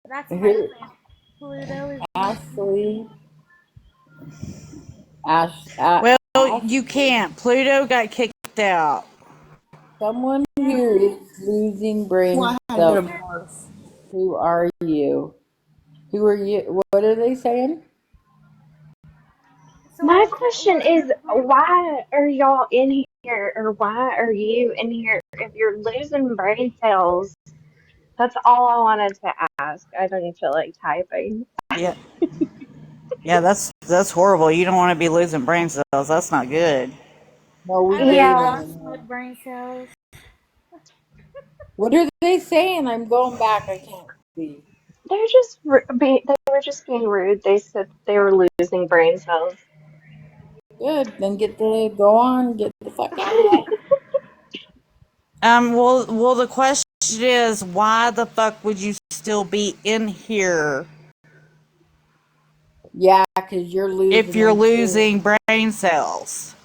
That's my Who? planet. Pluto is one. Ashley. Well, you Ashley. can't. Pluto got kicked out. Someone Yeah. here is losing brain Well, I had cells. to morph. Who are you? Who are you? What are they saying? So My I can't question lose is, my brain. why are y'all in here, or why are you in here if you're losing brain cells? That's all I wanted to ask. I didn't feel like typing. Yeah, yeah, that's horrible. You don't want to be losing brain cells. That's not good. No, we I already gain Yeah, them in lost my here. brain cells. What are they saying? I'm going back. I can't see. they were just being rude. They said they were losing brain cells. Good. Then go on. Get the fuck out. Well, the question is, why the fuck would you still be in here Yeah, 'cause you're if losing you're them too. losing brain cells?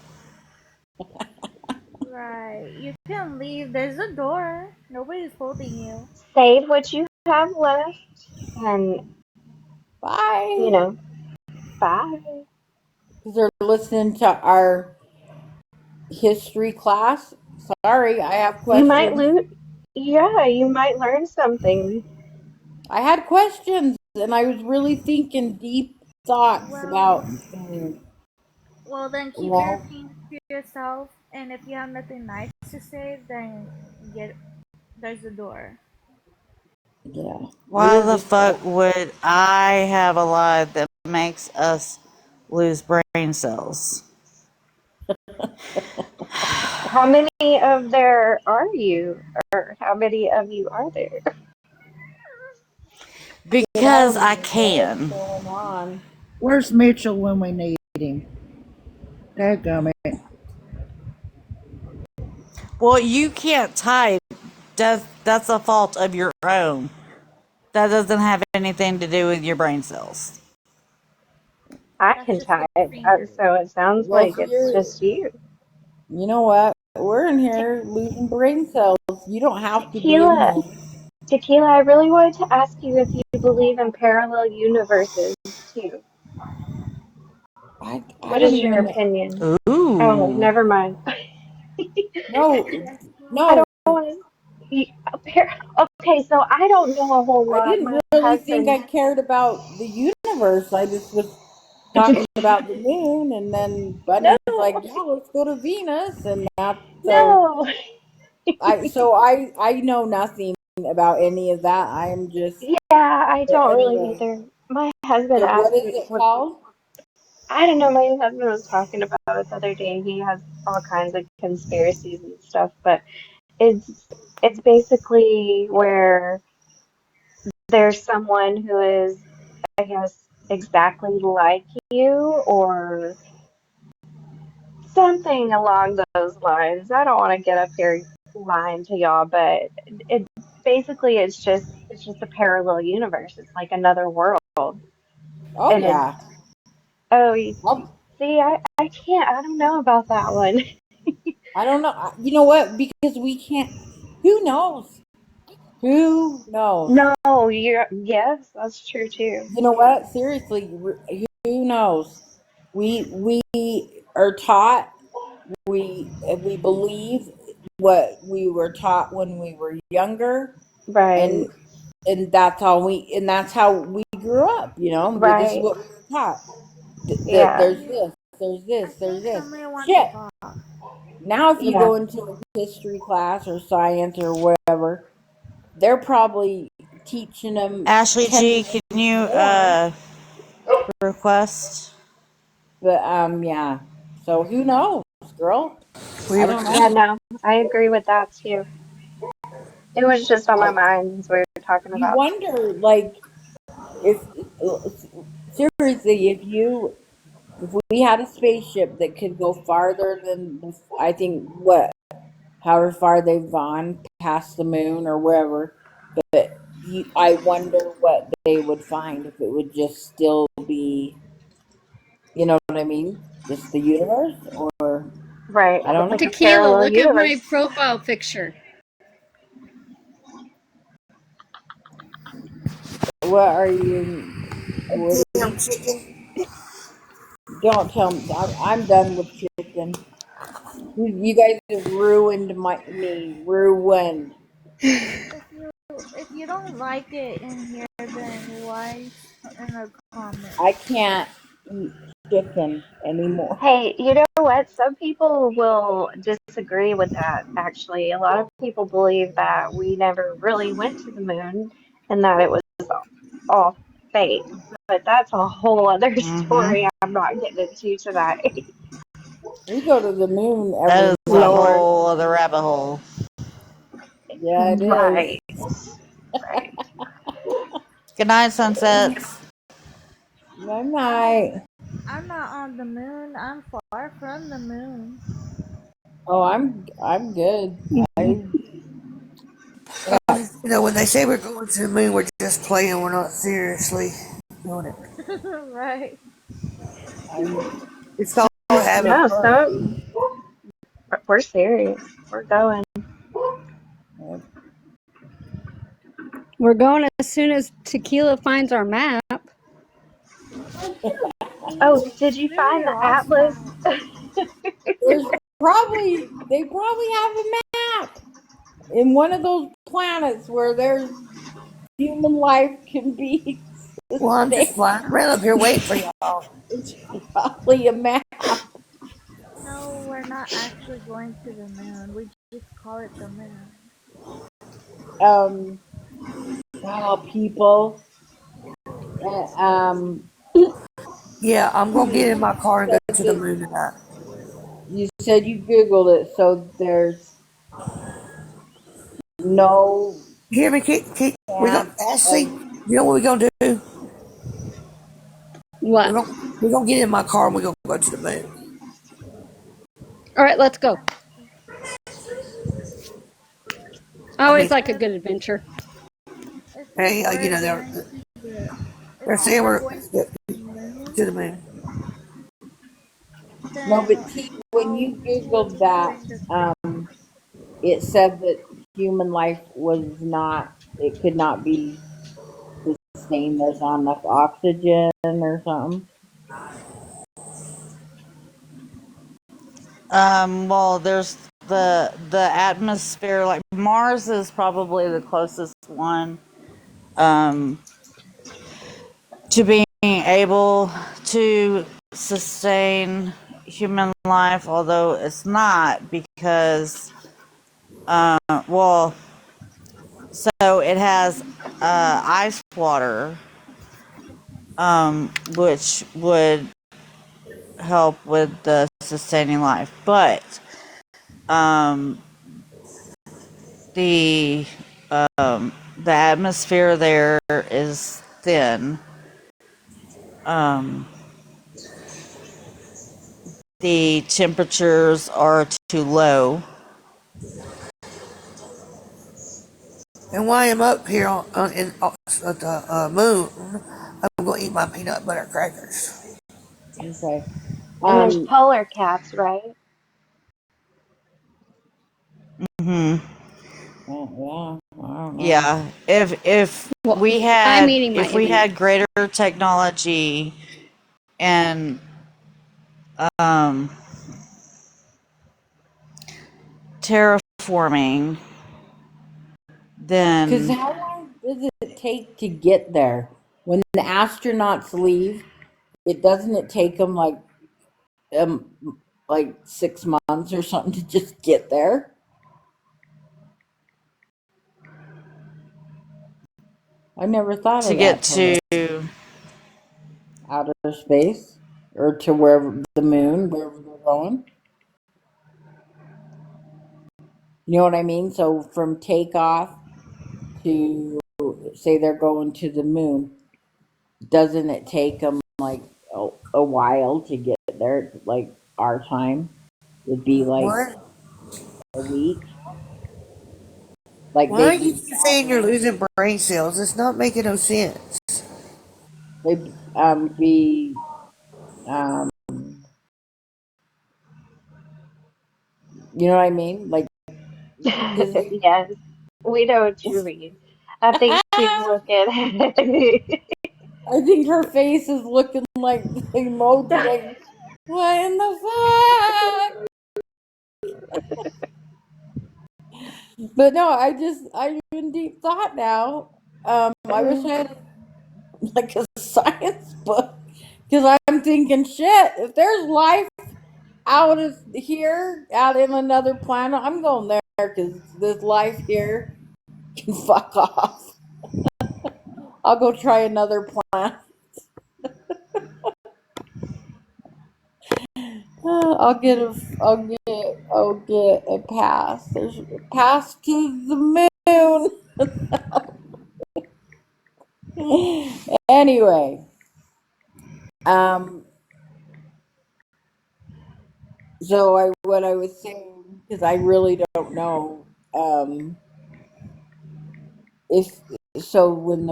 Right. You can leave. There's a door. Nobody's holding you. Save what you have left, and you Bye. know, bye. 'Cause they're listening to our history class. Sorry, I have You might questions. lose. Yeah, you might learn something. I had questions, and I was really thinking deep thoughts Well, about things. well, then You keep your know? opinion to yourself. And if you have nothing nice to say, then get there's a door. Yeah. Why We're the just. fuck would I have a lie that makes us lose brain cells? How many of there are you, or how many of you are there? Get out Because of I here. What's can. going on? Where's Mitchell when we need him? Dadgummit. Well, you can't type. That's a fault of your own. That doesn't have anything to do with your brain cells. I That's can just type, your fingers. so it sounds Well, like if it's you're, just you. you know what? We're in Te- here losing brain cells. You don't have to be in Tequila, here. Tequila, I really wanted to ask you if you believe in parallel universes too. I What don't is your even. opinion? Oh, Ooh. never mind. No, Yes, I no. don't want to. Okay, so I don't know a whole I lot. didn't My really think husband. I cared about the universe. I just was talking about the moon, and then Bunny's like, No, "Yeah, let's go to Venus," and that. So no. I know nothing about any of that. I am just. Yeah, I But don't really anyway, either. My husband so what asked is me it what. called? I don't know. My husband was talking about it the other day. He has all kinds of conspiracies and stuff, but it's basically where there's someone who is, I guess, exactly like you, or something along those lines. I don't want to get up here lying to y'all, but it basically it's just a parallel universe. It's like another world, Oh and it's yeah. oh, I'll, see, I can't. I don't know about that one. I don't know. You know what? Because we can't. Who knows? Who knows? No, you're yes, that's true too. You know what? Seriously, who knows? We are taught. We believe what we were taught when we were younger, Right, and that's all we and that's how we grew up. You know, this is right. what we were taught. Yeah, There's this. There's I this. There's think this. somebody wants to Shit. talk. Now, if you yeah. go into a history class or science or whatever, they're probably teaching them Ashley 10 G, times can you more. request? But yeah. So who knows, girl? We I were don't Yeah, know. no, I agree with that too. It was just on my I mind as we were talking You about. wonder, like, if seriously, if we had a spaceship that could go farther than I think what however far they've gone past the moon or wherever, but I wonder what they would find if it would just still be, you know what I mean? Just the universe, or Right, I don't know. like a Tequila, parallel look at my universe. profile picture. What are you? What? Damn chicken. Don't tell me. I'm done with chicken. You guys have ruined me. Ruined. If you don't like it in here, then why in a comment? I can't eat chicken anymore. Hey, you know what? Some people will disagree with that, actually. A lot of people believe that we never really went to the moon and that it was all fake. But that's a whole other Mm-hmm. story I'm not getting into tonight. We go to the moon That every is a year. Lord. whole other rabbit hole. Yeah, it is. Right. Right. Good night, sunsets. Night night. I'm not on the moon. I'm far from the moon. Oh, I'm good. I When they say we're going to the moon, we're just playing. We're not seriously doing it. Right. I'm It's all having No, fun. we're serious. We're going. We're going as soon as Tequila finds our map. Oh, We did you find really the lost atlas? that. there's they probably have a map in one of those planets where there's human life can be Well, I'm just sustained. flying around up here waiting for y'all. It's probably a map. No, we're not actually going to the moon. We just call it the moon. Um, people. Um, Yeah, I'm gonna get in my you car and go said to the that moon tonight. you said you googled it, so there's no You hear me, Kate? We gonna chance Ashley. of. You know what we're gonna do? What? We're gonna get in my car and we're gonna go to the moon. All right, let's go. I I mean, always like a If good adventure. hey, we're going they're to the if they're saying we're we're going to to the moon, the moon. No, then but T, when all you we will googled be that, doing is it said that human life was not. It could not be sustained. There's not enough oxygen or something. Well, there's the atmosphere. Like Mars is probably the closest one um, to being able to sustain human life, although it's not because, well, so it has ice water, which would help with the sustaining life, but um, the the atmosphere there is thin. Um, the temperatures are too low. And while I'm up here at the moon, I'm gonna eat my peanut butter crackers. Okay. And there's Um. polar caps, right? Hmm. Yeah. I don't know. Yeah, if Well, we I'm had eating my if we M&M. had greater technology and um, terraforming, Because then how long does it take to get there? When the astronauts leave, it doesn't it take them um like 6 months or something to just get there? I never thought to of get that till to outer space or to wherever the moon, wherever they're going. You know what I mean? So from takeoff to say they're going to the moon, doesn't it take them like a while to get there? Like our time would be like What? a week. Like Why they'd are you be keep saying you're traveling. losing brain cells? It's not making no sense. They'd be um you know what I mean? Like because Yes, we know what you mean. I think She's looking. I think her face is looking like the emoji, like, what in the fuck? But no, I'm in deep thought now. I wish I had like a science book because I'm thinking, shit, if there's life out of here, out in another planet, I'm going there because this life here can fuck off. I'll go try another planet. I'll get a pass. There's a pass to the moon. Anyway, um, so what I was saying because I really don't know, if so when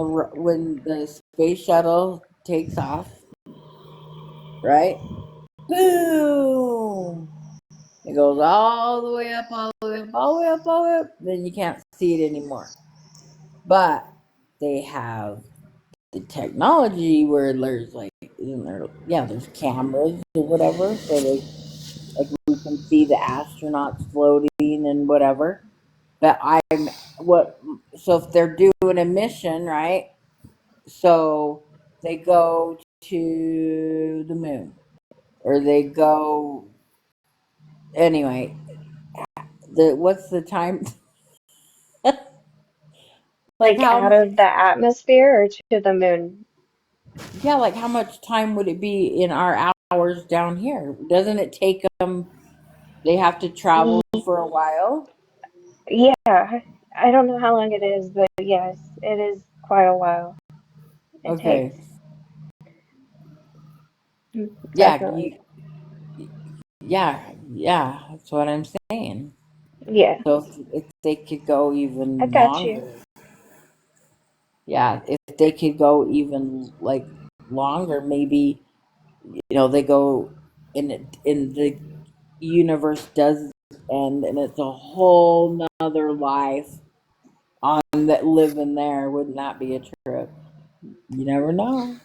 the space shuttle takes off, right? Boom! It goes all the way up, all the way up, all the way up, all the way up. Then you can't see it anymore. But they have the technology where there's like, isn't there? Yeah, there's cameras or whatever, so they like we can see the astronauts floating and whatever. But I'm what? So if they're doing a mission, right? So they go to the moon, or they go anyway. The what's the time? Like Like how? out of the atmosphere or to the moon? Yeah, like how much time would it be in our hours down here? Doesn't it take them? They have to travel for a while. Yeah, I don't know how long it is, but yes, it is quite a while. It Okay. takes. Yeah. Definitely. Yeah. That's what I'm saying. Yeah, So if they could go I even got you. longer, yeah, if they could go even like longer, maybe they go in the universe does end, and it's a whole nother life on that living there. Wouldn't that be a trip? You never know.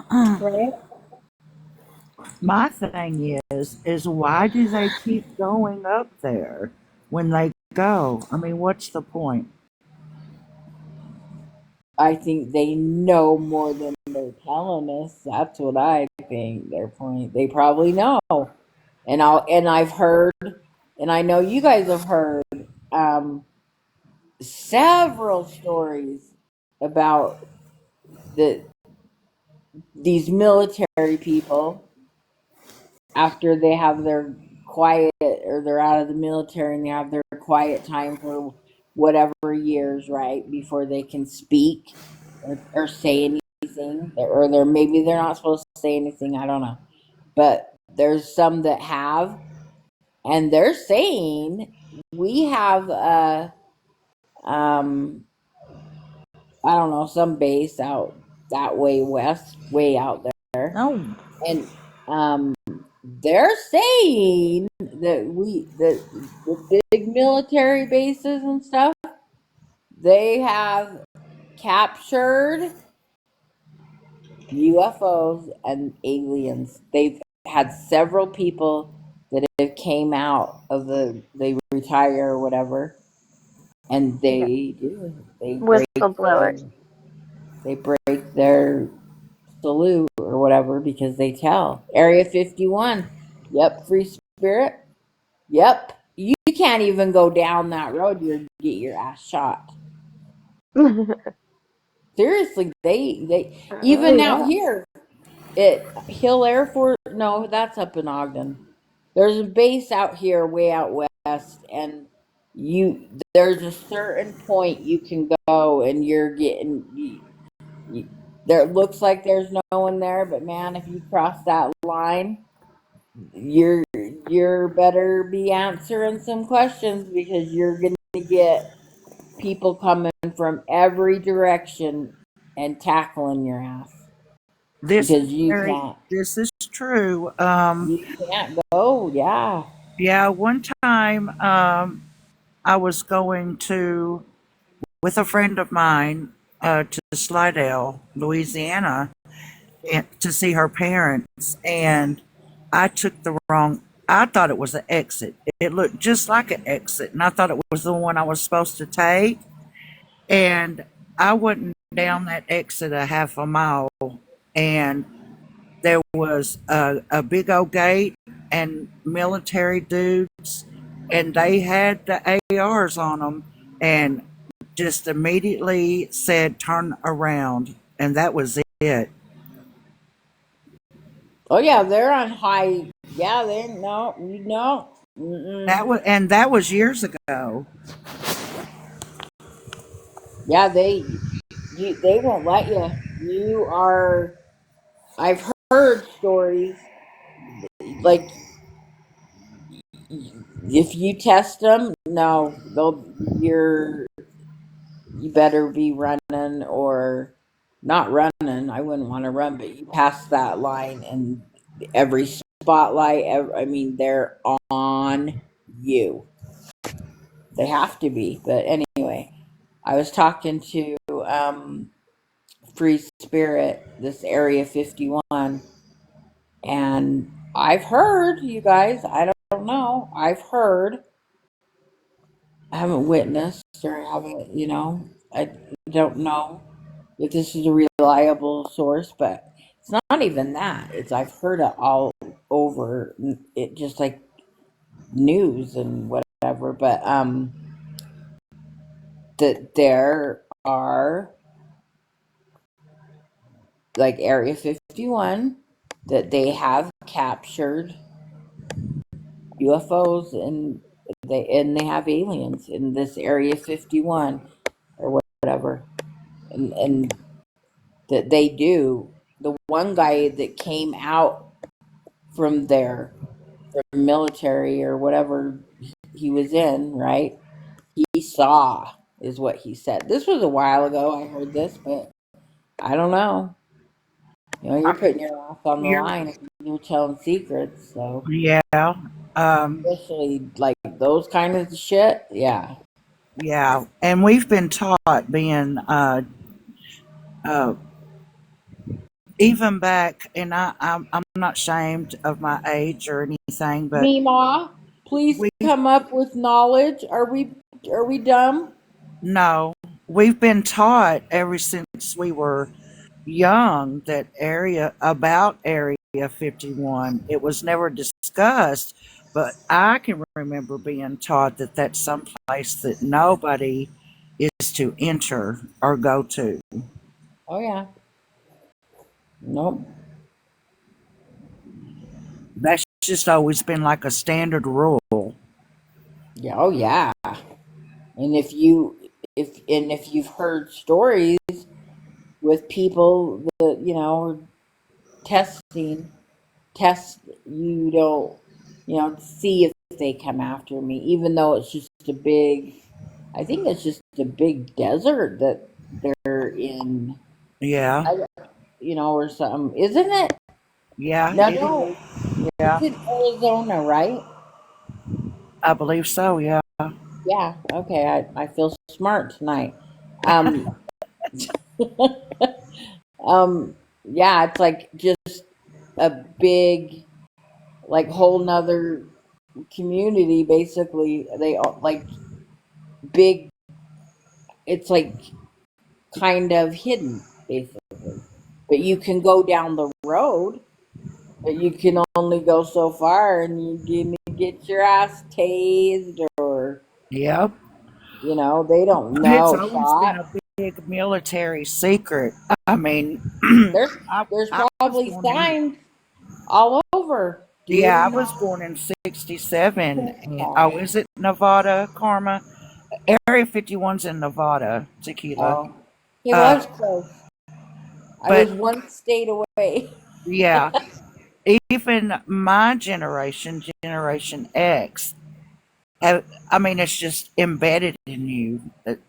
Right? My thing is why do they keep going up there when they go? I mean, what's the point? I think they know more than they're telling us. That's what I think. Their point. They probably know. I've heard, and I know you guys have heard, um, several stories about these military people after they have their quiet, or they're out of the military and they have their quiet time for whatever years, right, before they can speak or say anything, or they're maybe they're not supposed to say anything. I don't know, but there's some that have, and they're saying we have um I don't know, some base out that way west, way out there, No, and they're saying that the big military bases and stuff, they have captured UFOs and aliens. They've had several people that have came out of they retire or whatever, and Yeah. they Whistleblowers. break their salute or whatever because they tell Area 51. Yep, free spirit. Yep, you can't even go down that road. You get your ass shot. Seriously, they Oh, even out yeah. here at Hill Air Force. No, that's up in Ogden. There's a base out here, way out west, and there's a certain point you can go, and you're getting there. It looks like there's no one there, but man, if you cross that line, you're better be answering some questions because you're gonna get people coming from every direction and tackling your ass this because this is true. you can't go. Yeah. Yeah, one time I was going to with a friend of mine. to Slidell, Louisiana, to see her parents, and I took the wrong. I thought it was an exit. It looked just like an exit, and I thought it was the one I was supposed to take. And I went down that exit a half a mile, and there was a big old gate and military dudes, and they had the ARs on them, and just immediately said, "Turn around," and that was it. Oh yeah, they're on high. Yeah, they no, you know. Mm-mm. That was years ago. Yeah, they won't let you. You are. I've heard stories like if you test them, no, they'll you better be running or not running. I wouldn't want to run, but you pass that line and every spotlight. I mean, they're on you. They have to be. But anyway, I was talking to Free Spirit, this Area 51, and I've heard, you guys, I don't know, I've heard, I haven't witnessed or haven't, I don't know if this is a reliable source, but it's not even that. It's I've heard it all over it, just like news and whatever. But that there are like Area 51 that they have captured UFOs and they have aliens in this Area 51 or whatever, and that they do. The one guy that came out from there, from military or whatever he was in, right? He saw is what he said. This was a while ago. I heard this, but I don't know. You're I putting your life on the You're line if you're telling secrets. So Yeah, um, especially like those kind of shit. Yeah. yeah, and we've been taught being uh, even back, and I'm not ashamed of my age or anything, but Mima, please we come up with knowledge. Are we dumb? no, we've been taught ever since we were young that Area 51. It was never discussed, but I can remember being taught that that's some place that nobody is to enter or go to. Oh yeah. Nope. That's just always been like a standard rule. Yeah. Oh yeah. And if you've heard stories with people that are testing test you don't see if they come after me, even though it's just a big, I think it's just a big desert that they're in. Yeah, I, or something, isn't it? yeah, No, it no, is. it's Yeah, in Arizona, right? I believe so. Yeah, Yeah. Okay, I feel smart tonight. um yeah, it's like just a big, like, whole nother community. Basically, they all like big, it's like kind of hidden basically, but you can go down the road, but you can only go so far, and you get your ass tased, or yep. they don't It's know, always been shot. a big military secret. I mean, there's I there's I was probably born in signs all over, do yeah, I not was born in '67. trespass. Oh, is it Nevada, Karma? Area 51's in Nevada, Tequila. Oh, he was Uh, close. I but was one state away. yeah, even my generation, Generation X, I mean, it's just embedded in you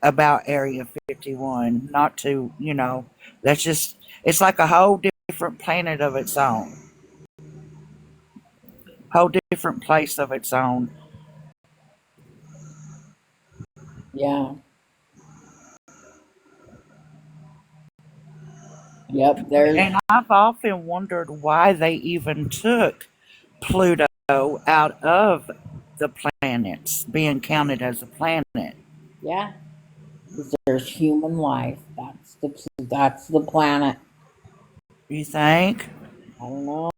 about Area 51. Not to, that's just, it's like a whole different planet of its own, whole different place of its own. Yeah. Yep, there's And I've often wondered why they even took Pluto out of the planets, being counted as a planet. yeah, 'cause there's human life. That's the planet. You think? I don't know.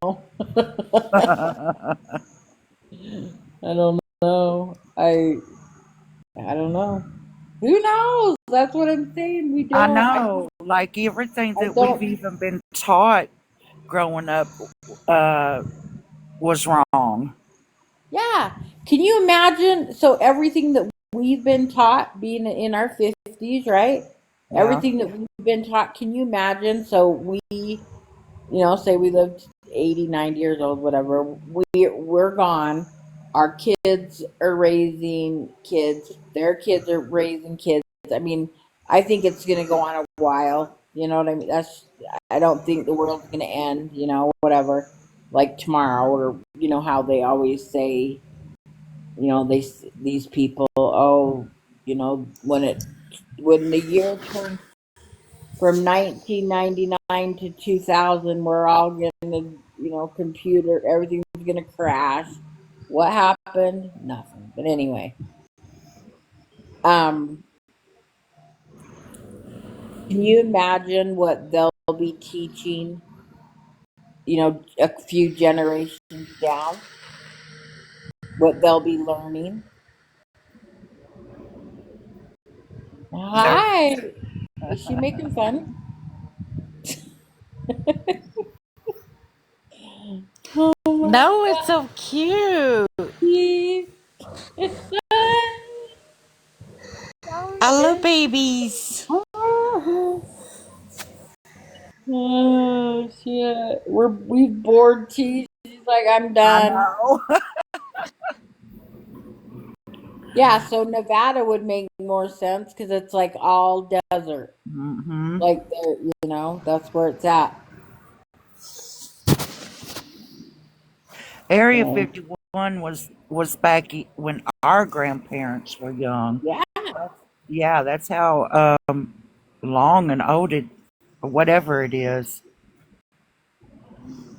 I don't know. I don't know. Who knows? That's what I'm saying. We I don't. know, like everything I that we've don't. even been taught growing up uh, was wrong. Yeah. Can you imagine? So everything that we've been taught, being in our 50s, right? Yeah. Everything that we've been taught. Can you imagine? So say we lived 80, 90 years old, whatever. We're gone. Our kids are raising kids. Their kids are raising kids. I mean, I think it's going to go on a while. You know what I mean? I don't think the world's going to end, whatever, like tomorrow, or, how they always say, these people, oh, when the year turns from 1999 to 2000, we're all getting computer, everything's going to crash. What happened? Nothing. But anyway, um, can you imagine what they'll be teaching, a few generations down? What they'll be learning? There's Hi. Is she making fun? Oh my No, it's so cute. Steve. I love babies. Oh shit. We've bored T. She's like, I'm I done. know. Yeah, so Nevada would make more sense because it's like all desert. hmm Like there, that's where it's at. Area So 51 was back when our grandparents were young. yeah, Yeah, that's how long and old it, whatever it is.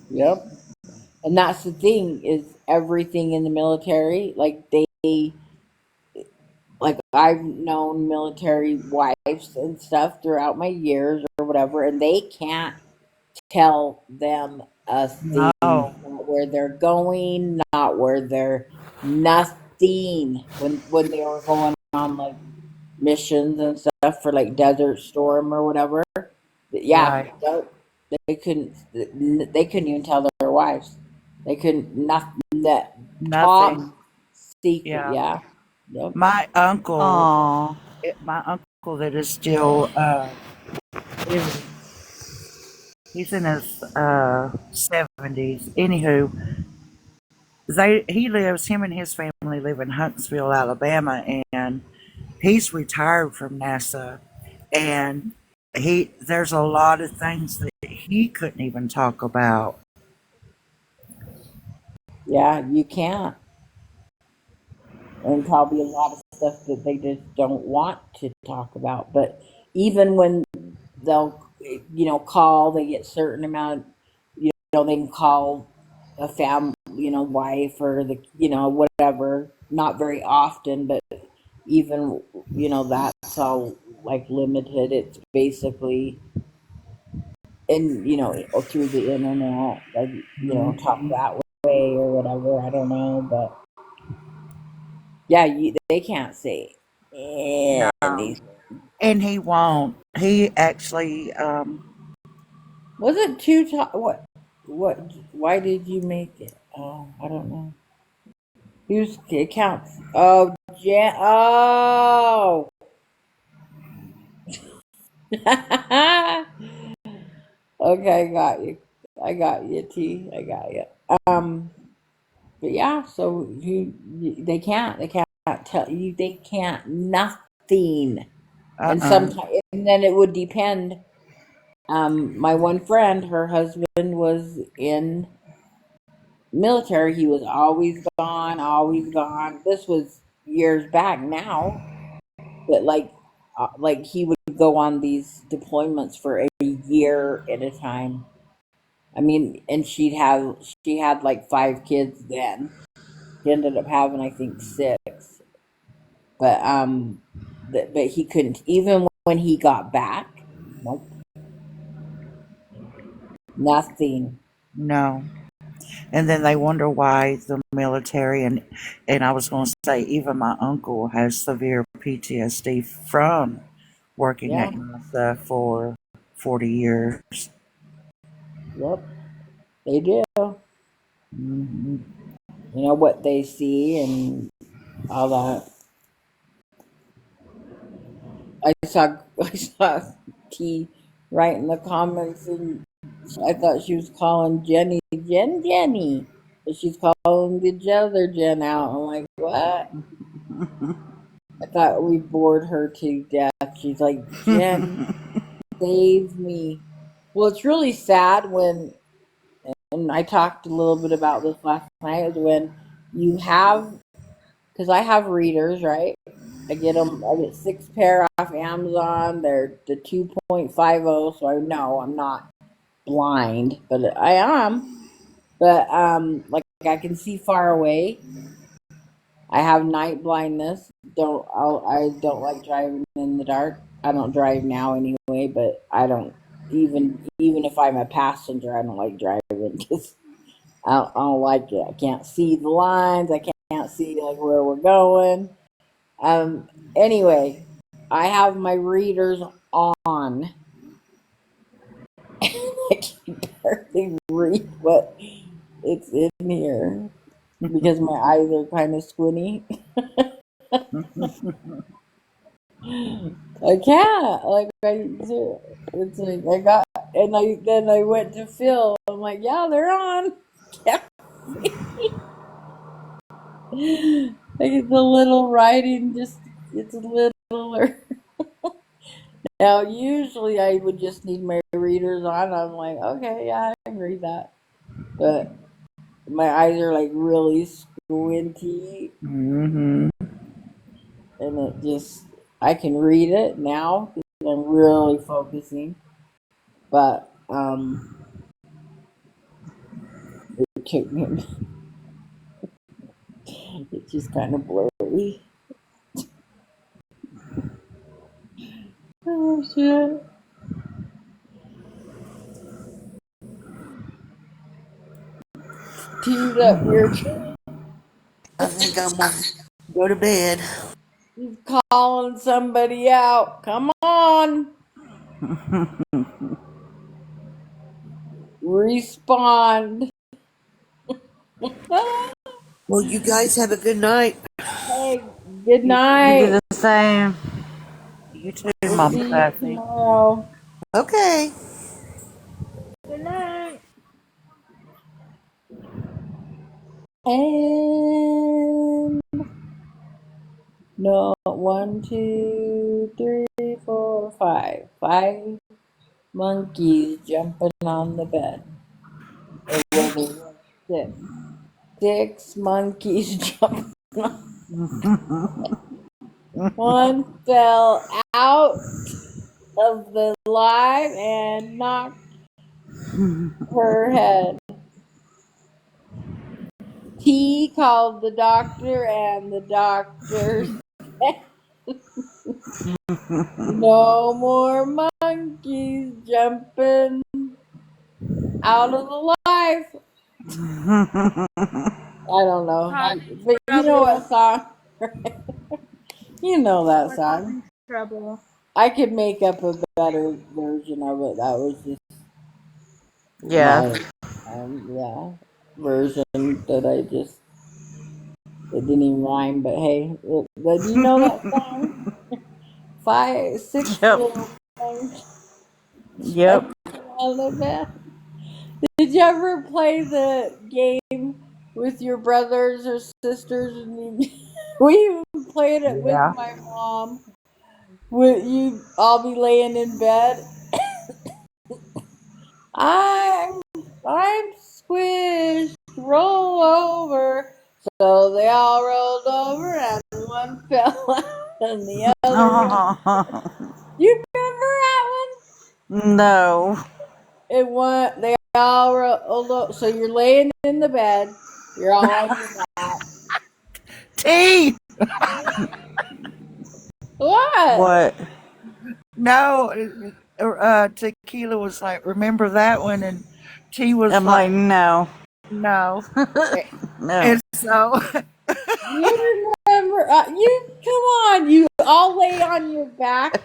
yep. And that's the thing is everything in the military, like I've known military wives and stuff throughout my years or whatever, and they can't tell them a thing, No, not where they're going, not where they're nothing. When they were going on like missions and stuff for like Desert Storm or whatever, yeah, right. they couldn't even tell their wives. They couldn't nothing that top Nothing. secret. Yeah. Yeah, yep, My uncle, Aw. my uncle that is still living, he's in his 70s. Anywho, him and his family live in Huntsville, Alabama, and he's retired from NASA. And there's a lot of things that he couldn't even talk about. yeah. You can't, and probably a lot of stuff that they just don't want to talk about. But even when they'll call, they get certain amount, they can call a wife or the whatever, not very often, but even that's all like limited. It's basically in through the internet, like talk Mhm. that way or whatever. I don't know, but yeah, they can't say No, anything. and he won't. He actually, Was it two to what why did you make it? Oh, I don't know. Whose accounts? Oh, oh. Okay, got you. I got you, T. I got you. But yeah, so they can't tell you, they can't nothing. uh And uh sometimes, and then it would depend. My one friend, her husband was in military. He was always gone, always gone. This was years back now, but like like he would go on these deployments for a year at a time. I mean, and she had like 5 kids then. She ended up having, I think, 6. But but he couldn't, even when he got back. Nope, nothing. No. And then they wonder why the military and I was going to say even my uncle has severe PTSD from working Yeah. at NASA for 40 years. Yep. They do. Hmm. You know what they see and all that. I saw T right in the comments, and I thought she was calling Jenny, but she's calling the other Jen out. I'm like, what? I thought we bored her to death. She's like, Jen, save me. Well, it's really sad when, and I talked a little bit about this last night, is when you have, because I have readers, right? I get them. I get 6 pair off Amazon. They're the 2.50, so I know I'm not blind, but I am. But like I can see far away. I have night blindness. I don't like driving in the dark. I don't drive now anyway, but I don't even if I'm a passenger, I don't like driving because I don't like it. I can't see the lines. I can't see like where we're going. Um. Anyway, I have my readers on. I can barely read what it's in here because my eyes are kind of squinty. I can't. Like it's like I got, and I then I went to Phil. I'm like, yeah, they're on. Yeah. Like it's a little writing, just it's a littler. Now, usually I would just need my readers on. I'm like, okay, yeah, I can read that. But my eyes are like really squinty, Hmm. and it just I can read it now because I'm really focusing. But it took me. It's just kind of blurry. Oh shit! Teed up your. I think I'm gonna go to bed. He's calling somebody out. Come on, respond. Well, you guys have a good night. Hey, good You do night. the same. You too, We'll Mama see you Kathy. tomorrow. Okay. Good night. And no, 1, 2, 3, 4, 5. 5 monkeys jumping on the bed. Or well, there was 6 monkeys jumping on. One fell out of the live and knocked her head. T called the doctor, and the doctor said, no more monkeys jumping out of the life. I don't know. Causing But you know what trouble. song? You know that We're song. causing trouble. I could make up a better version of it. That was just Yeah. my, yeah, version that I just, it didn't even rhyme, but hey, but you know that song? 6 Yep. little monkeys Yep. jumping on the bed. Did you ever play the game with your brothers or sisters? And we even played it with Yeah. my mom. Would you all be laying in bed? I'm I'm squished. Roll over. So they all rolled over and one fell out and the other one. Oh, You remember that no. one? It went. They all rolled up. So you're laying in the bed. You're all on your back. T. What? What? No. Tequila was like, remember that one? And T was I'm like, like, no. no. No. And so, You remember? You come on. You all lay on your back.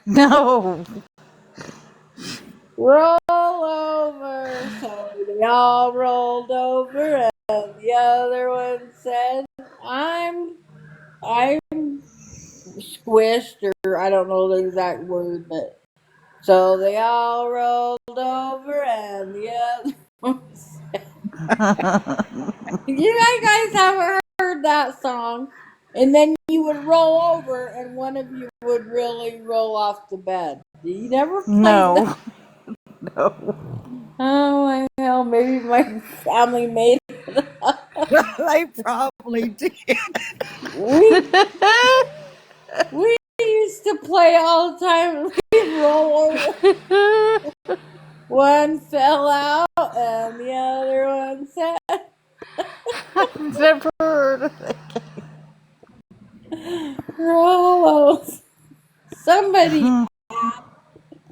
No. Roll over. So they all rolled over, and the other one said, I'm squished," or I don't know the exact word, but so they all rolled over, and the other one said, "You guys haven't heard that song." And then you would roll over, and one of you would really roll off the bed. You never played that. No. No. Oh my hell! Maybe my family made it up. they probably did. We we used to play all the time, and we roll over. One fell out, and the other one said, Never heard of it. "Roll." Somebody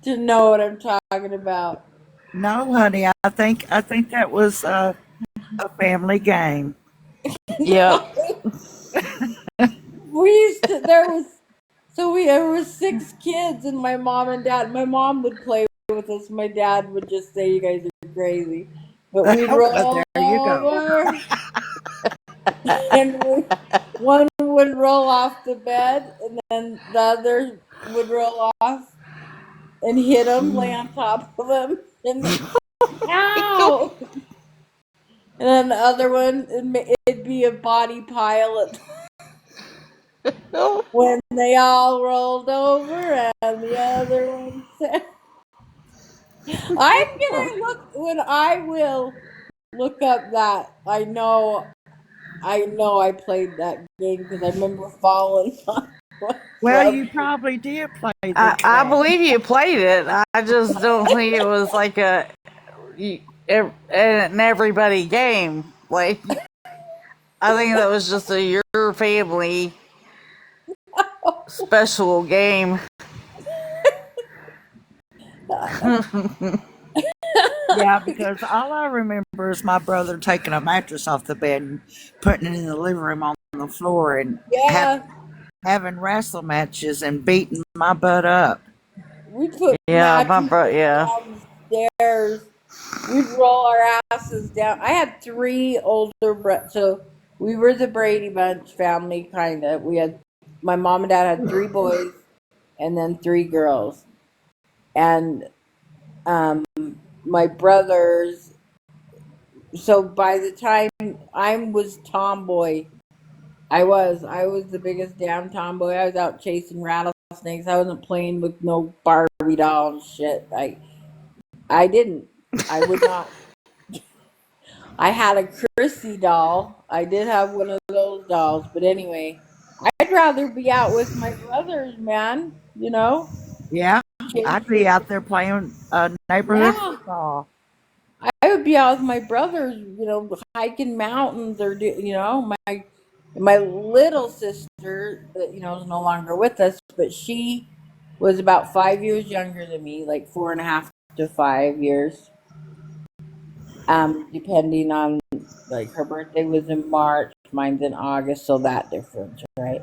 to know what I'm talking about. No, honey, I think that was a family game. Yep. We used to. There was 6 kids, and my mom and dad. My mom would play with us. My dad would just say, "You guys are crazy," but we'd Well, roll there you go. over, and one would roll off the bed, and then the other would roll off and hit him, lay on top of him, and ow! And then the other one, it'd be a body pilot when they all rolled over, and the other one said, "I'm gonna look when I will look up that. I know I played that game because I remember falling on my Well, brother." you probably did play the I game. believe you played it. I just don't think it was like an everybody game. Like, I think that was just a your family special game. Yeah, because all I remember is my brother taking a mattress off the bed and putting it in the living room on the floor and Yeah, having wrestle matches and beating my butt up. we put Yeah, my mattresses bro. Yeah. downstairs. We'd roll our asses down. I had 3 older so we were the Brady Bunch family, kind of. We had my mom and dad had 3 boys and then 3 girls, and um, my brothers. So by the time I was tomboy, I was the biggest damn tomboy. I was out chasing rattlesnakes. I wasn't playing with no Barbie doll and shit. I didn't. I would not. I had a Chrissy doll. I did have one of those dolls, but anyway, I'd rather be out with my brothers, man. Yeah, I'd be Chasing. out there playing neighborhood Yeah, football. I would be out with my brothers. Hiking mountains or my little sister that is no longer with us, but she was about 5 years younger than me, like 4.5 to 5 years, depending on, like, her birthday was in March, mine's in August, so that difference, right?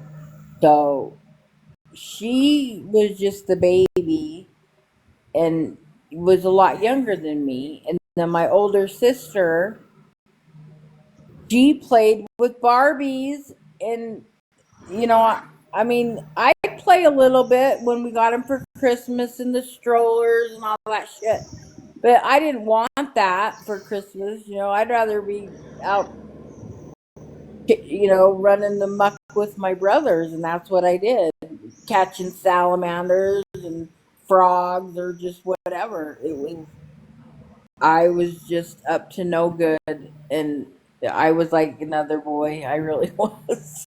So she was just the baby and was a lot younger than me, and then my older sister, she played with Barbies, and I mean, I play a little bit when we got them for Christmas and the strollers and all that shit. But I didn't want that for Christmas. I'd rather be out, running the muck with my brothers, and that's what I did, catching salamanders and frogs or just whatever. I was just up to no good, and I was like another boy. I really was.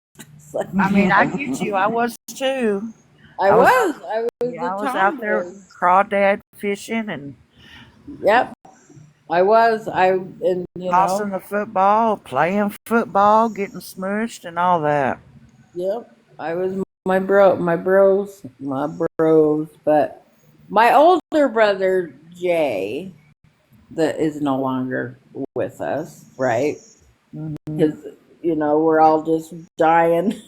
I mean, I get you. I was too. I was out. I was Yeah, the I was out there tomboy. crawdad fishing and Yep, and tossing the football, playing football, getting smushed, and all that. yep, I was my bros. But my older brother Jay, that is no longer with us, right? Hmm. Because we're all just dying.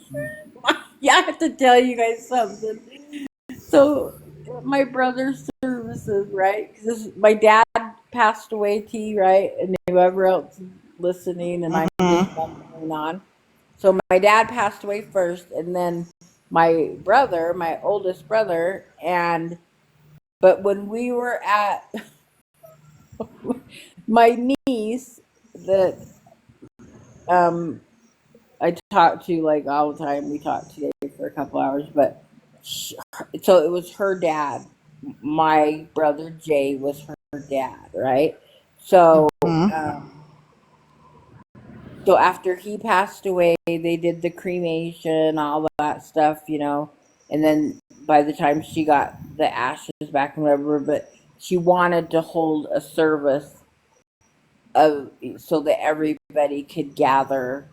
Yeah, I have to tell you guys something. So my brother's services, right? Because my dad passed away, T, right, and whoever else is listening, and I'm just Hmm. going on. So my dad passed away first, and then my brother, my oldest brother, and but when we were at my niece that um I talked to like all the time. We talked today for a couple hours, but so it was her dad. My brother Jay was her dad, right? So, Hmm. so after he passed away, they did the cremation, all that stuff, and then by the time she got the ashes back and whatever, but she wanted to hold a service of so that everybody could gather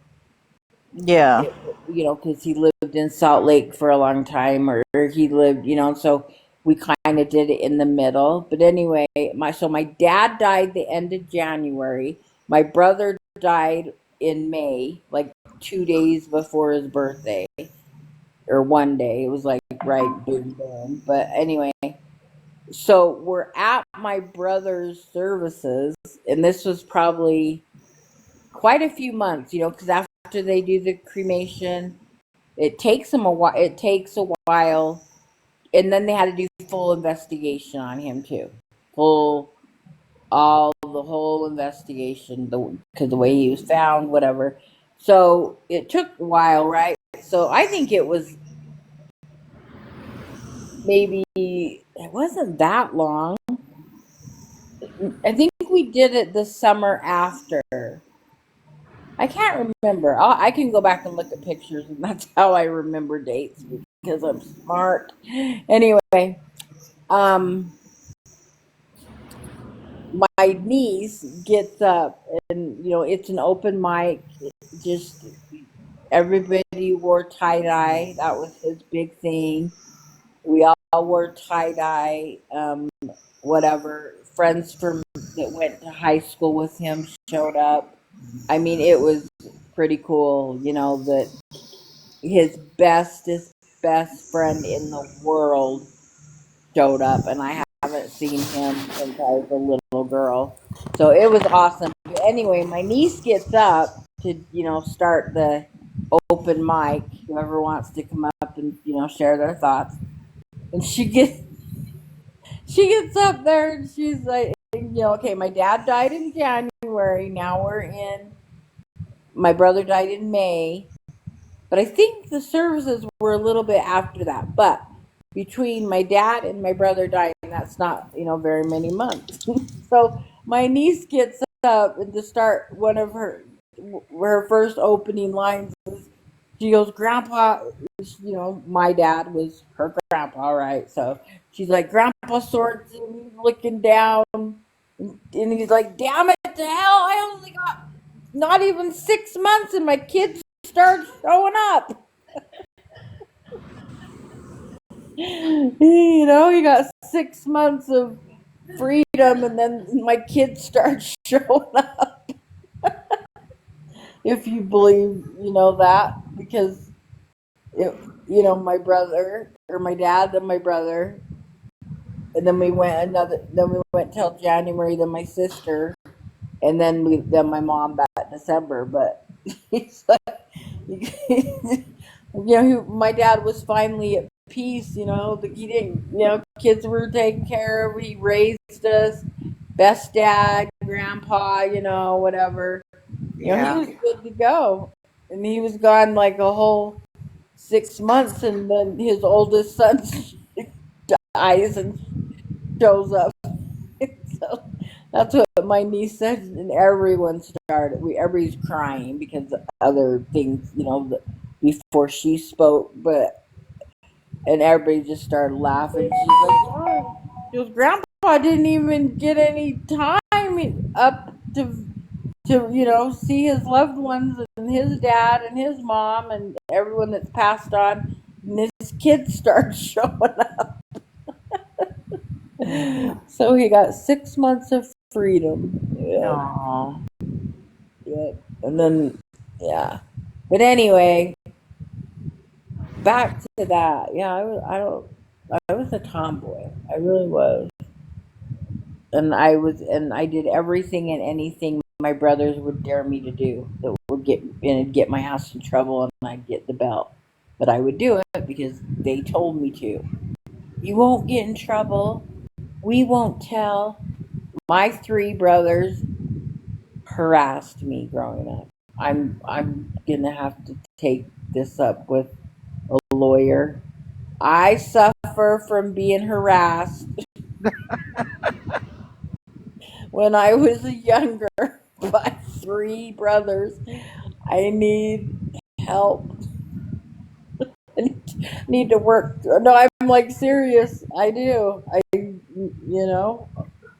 Yeah. because he lived in Salt Lake for a long time, or he lived, so we kind of did it in the middle. But anyway, my dad died the end of January. My brother died in May, like 2 days before his birthday, or one day. It was like right, boom, boom. But anyway, so we're at my brother's services, and this was probably quite a few months, because after they do the cremation it takes them a while. It takes a while, and then they had to do full investigation on him too. Full, all the whole investigation, because the way he was found, whatever. So it took a while, right? So I think it was maybe it wasn't that long. I think we did it the summer after. I can't remember. I can go back and look at pictures, and that's how I remember dates because I'm smart. Anyway, um, my niece gets up and it's an open mic. Just everybody wore tie-dye. That was his big thing. We all wore tie-dye. Whatever friends from that went to high school with him showed up. I mean, it was pretty cool, that his bestest best friend in the world showed up, and I haven't seen him since I was a little girl. So it was awesome. But anyway, my niece gets up to start the open mic. Whoever wants to come up and share their thoughts, and she gets up there and she's like, okay, my dad died in January. Now we're in. My brother died in May. But I think the services were a little bit after that. But between my dad and my brother dying, that's not, very many months. So my niece gets up and to start one of her first opening lines is she goes, Grandpa, my dad was her grandpa, right? So she's like, Grandpa Swords, and he's looking down, and he's like, damn it to hell, I only got not even 6 months, and my kids start showing up. You got 6 months of freedom, and then my kids start showing up. If you believe, that because my brother or my dad, then my brother, and then we went till January, then my sister, and then my mom back December. But it's like, my dad was finally at peace. He didn't. Kids were taken care of. He raised us, best dad, grandpa. Whatever. He Yeah. was good to go, and he was gone like a whole 6 months, and then his oldest son dies and shows up. So that's what my niece said, and everyone started. Everybody's crying because of other things, before she spoke, but and everybody just started laughing. She's like, "Yeah." She goes, "Grandpa didn't even get any time up to see his loved ones and his dad and his mom and everyone that's passed on." And his kids start showing up. So he got 6 months of freedom. Yep, No. yep. And then, yeah. But anyway, back to that. Yeah, I was a tomboy. I really was. And I did everything and anything my brothers would dare me to do that would get my ass in trouble, and I'd get the belt. But I would do it because they told me to. You won't get in trouble. We won't tell. My three brothers harassed me growing up. I'm gonna have to take this up with a lawyer. I suffer from being harassed when I was younger by three brothers. I need help. I need to work. No, I'm like serious. I do. You know.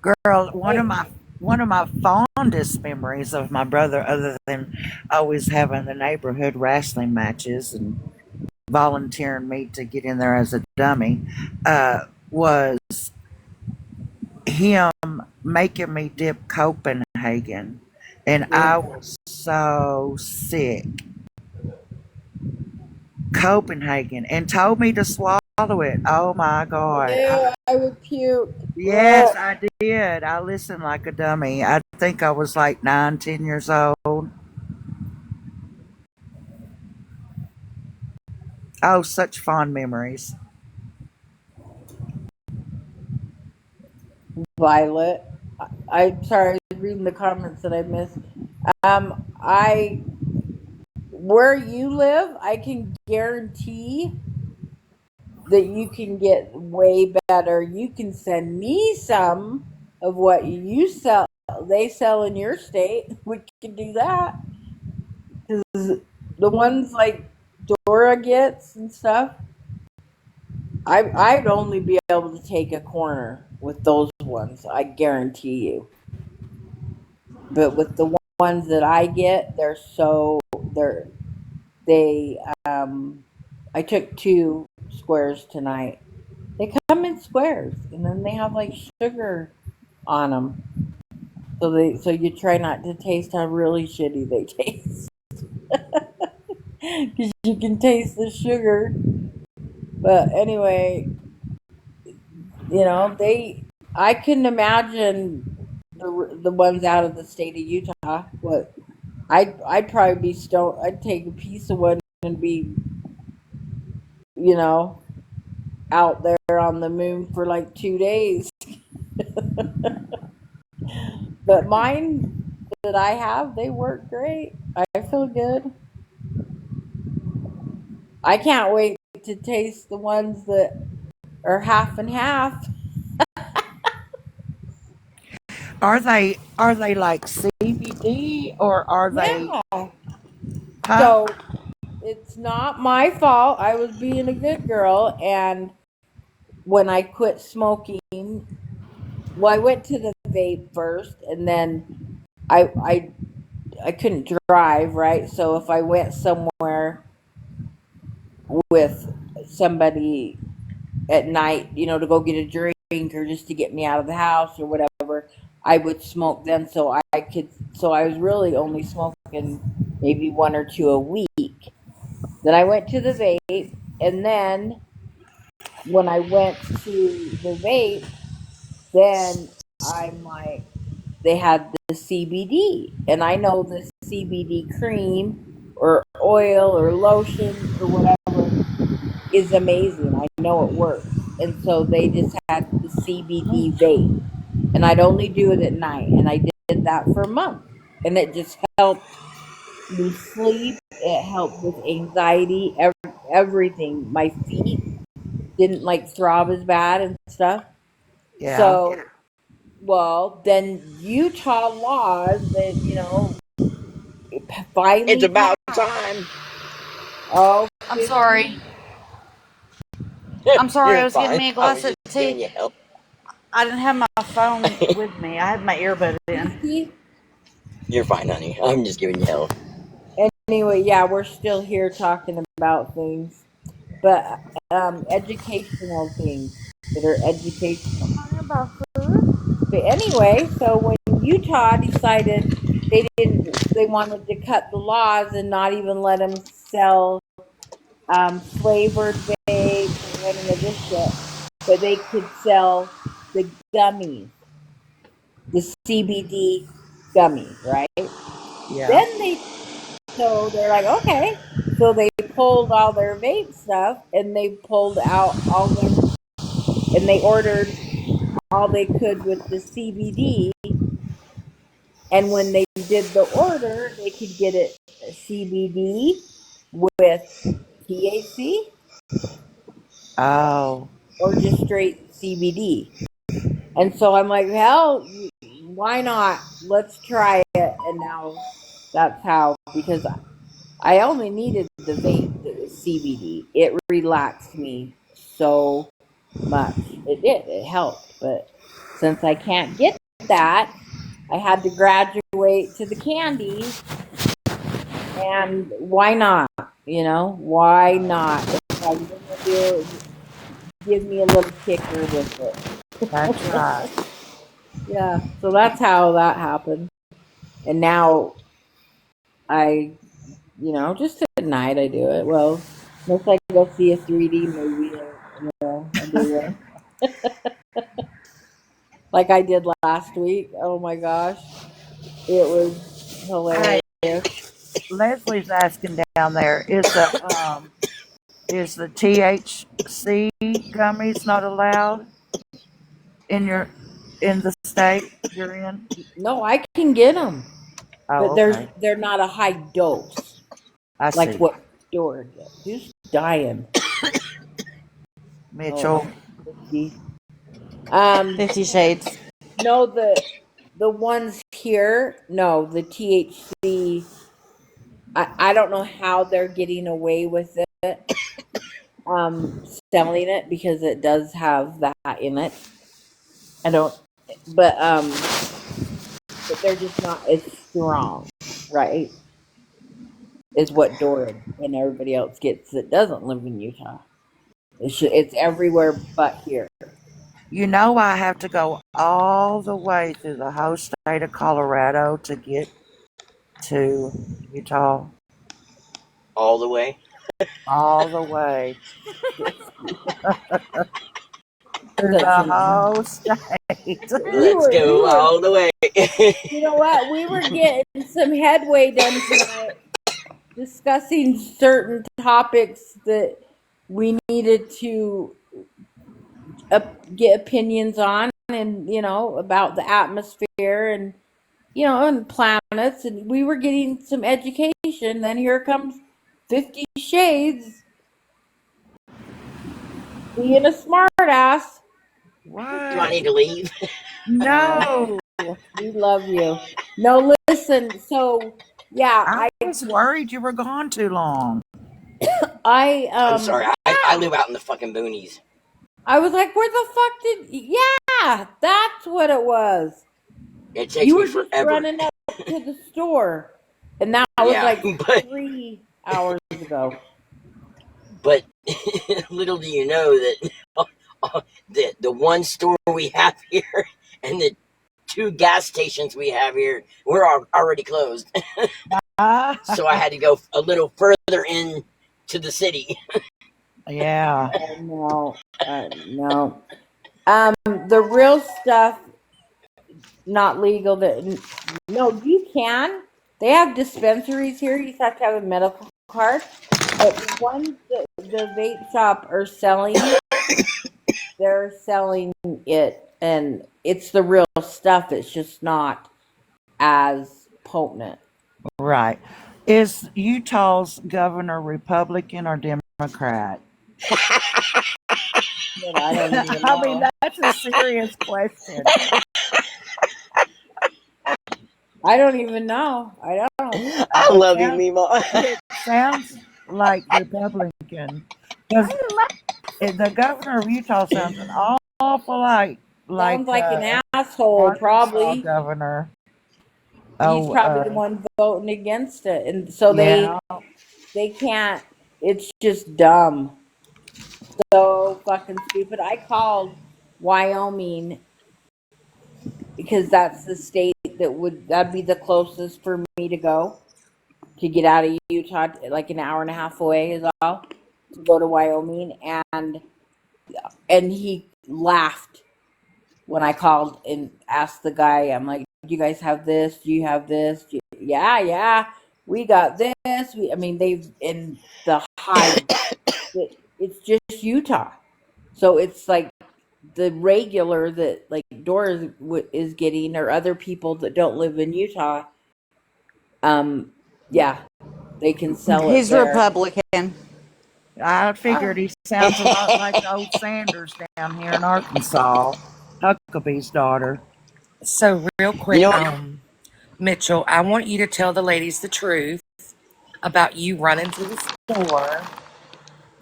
Girl, I, one of my fondest memories of my brother, other than always having the neighborhood wrestling matches and volunteering me to get in there as a dummy, was him making me dip Copenhagen. And I was so sick. Copenhagen, and told me to swallow it. Oh my God. I would puke. Yes, I did. I listened like a dummy. I think I was like 9, 10 years old. Oh, such fond memories. Violet. I'm sorry, I was reading the comments that I missed. I where you live, I can guarantee that you can get way better. You can send me some of what you sell. They sell in your state. We can do that because the ones like Dora gets and stuff, I'd only be able to take a corner with those ones. I guarantee you. But with the ones that I get, they I took 2 squares tonight. They come in squares, and then they have like sugar on them. So you try not to taste how really shitty they taste, because you can taste the sugar. But anyway, they. I couldn't imagine the ones out of the state of Utah. What I'd probably be stoned. I'd take a piece of one and be, you know, out there on the moon for like 2 days. But mine that I have, they work great. I feel good. I can't wait to taste the ones that are half and half. Are they like CBD, or are they, Yeah. huh? So it's not my fault. I was being a good girl, and when I quit smoking, well, I went to the vape first, and then I couldn't drive, right? So if I went somewhere with somebody at night, to go get a drink or just to get me out of the house or whatever, I would smoke then. So I was really only smoking maybe one or two a week. Then I went to the vape, and then when I went to the vape, then I'm like, they had the CBD, and I know the CBD cream or oil or lotion or whatever is amazing. I know it works. And so they just had the CBD vape, and I'd only do it at night, and I did that for a month, and it just helped me sleep. It helped with anxiety, everything. My feet didn't like throb as bad and stuff. Yeah. So, well, then Utah laws that It's finally about passed. time. Oh, I'm 50. sorry. I'm sorry. I You're was getting fine. me a I glass was of just giving tea. you help. I didn't have my phone with me. I had my earbud in. 50? You're fine, honey. I'm just giving you help. Anyway, yeah, we're still here talking about things, but educational things that are educational. Talking about food. But anyway, so when Utah decided they wanted to cut the laws and not even let them sell flavored vapes or any of this shit, but they could sell the gummies, the CBD gummies, right? Yeah. Then so they're like, okay. So they pulled all their vape stuff and they pulled out and they ordered all they could with the CBD. And when they did the order, they could get it CBD with THC Oh, or just straight CBD. And so I'm like, hell, why not? Let's try it. And now that's how, because I only needed the vape that was CBD. It relaxed me so much. It did. It helped. But since I can't get that, I had to graduate to the candy. And why not? Why not? If I'm gonna do it, give me a little kicker with that's it. right. Yeah. So that's how that happened. And now I, just at night I do it. Well, unless I go see a 3D movie, I do it. Like I did last week. Oh my gosh. It was Hey, hilarious. Leslie's asking down there, is the THC gummies not allowed in the state you're in? No, I can get them, but Oh, okay. they're not a high dose I like see. what Dora gets. Who's dying? Oh, Mitchell. 50. Um, 50 Shades. no, the ones here, no, the THC. I don't know how they're getting away with it, selling it because it does have that in it. I don't, but they're just not as strong, right? Is what Dora and everybody else gets that doesn't live in Utah. It's everywhere but here. I have to go all the way through the whole state of Colorado to get to Utah. All the way. All the way through That's the whole state. Let's we go were all the way. you know what? We were getting some headway done tonight discussing certain topics that we needed to get opinions on and about the atmosphere and and planets, and we were getting some education. Then here comes 50 Shades being a smart ass. Do I What? need to leave? No. We love you. No, listen. So yeah, I was worried you were gone too long. I I'm sorry. I yeah, live out in the fucking boonies. I was like, where the fuck did? Yeah, that's what it was. It takes You me were just forever. running up to the store, and that was Yeah, like but 3 hours ago. but little do you know that the one store we have here and the two gas stations we have here we're already closed. Ah, So I had to go a little further in to the city. yeah. No, no. The real stuff not legal. No, you can. They have dispensaries here. You just have to have a medical card. But the ones that the vape shop are selling, they're selling it, and it's the real stuff. It's just not as potent. Right. Is Utah's governor Republican or Democrat? But I don't even I mean, know. that's a serious question. I don't even know. I don't. I It love you, sounds, Mima. it sounds like Republican because the governor of Utah sounds an awful Sounds like like an asshole, Arkansas probably. governor. He's Oh, probably the one voting against it, and so yeah. they can't. It's just dumb, so fucking stupid. I called Wyoming because that's the state that'd be the closest for me to go to get out of Utah, like an hour and a half away is all to go to Wyoming, and he laughed when I called and asked the guy. I'm like, "Do you guys have this? Do you have this? Yeah, yeah, we got this. I mean, they've in the high. It's just Utah, so it's like the regular that like Doris is getting, or other people that don't live in Utah. Yeah, they can sell it He's there. Republican. I figured Oh, he sounds a lot like old Sanders down here in Arkansas, Huckabee's daughter. So real You quick, know, Mitchell, I want you to tell the ladies the truth about you running to the store.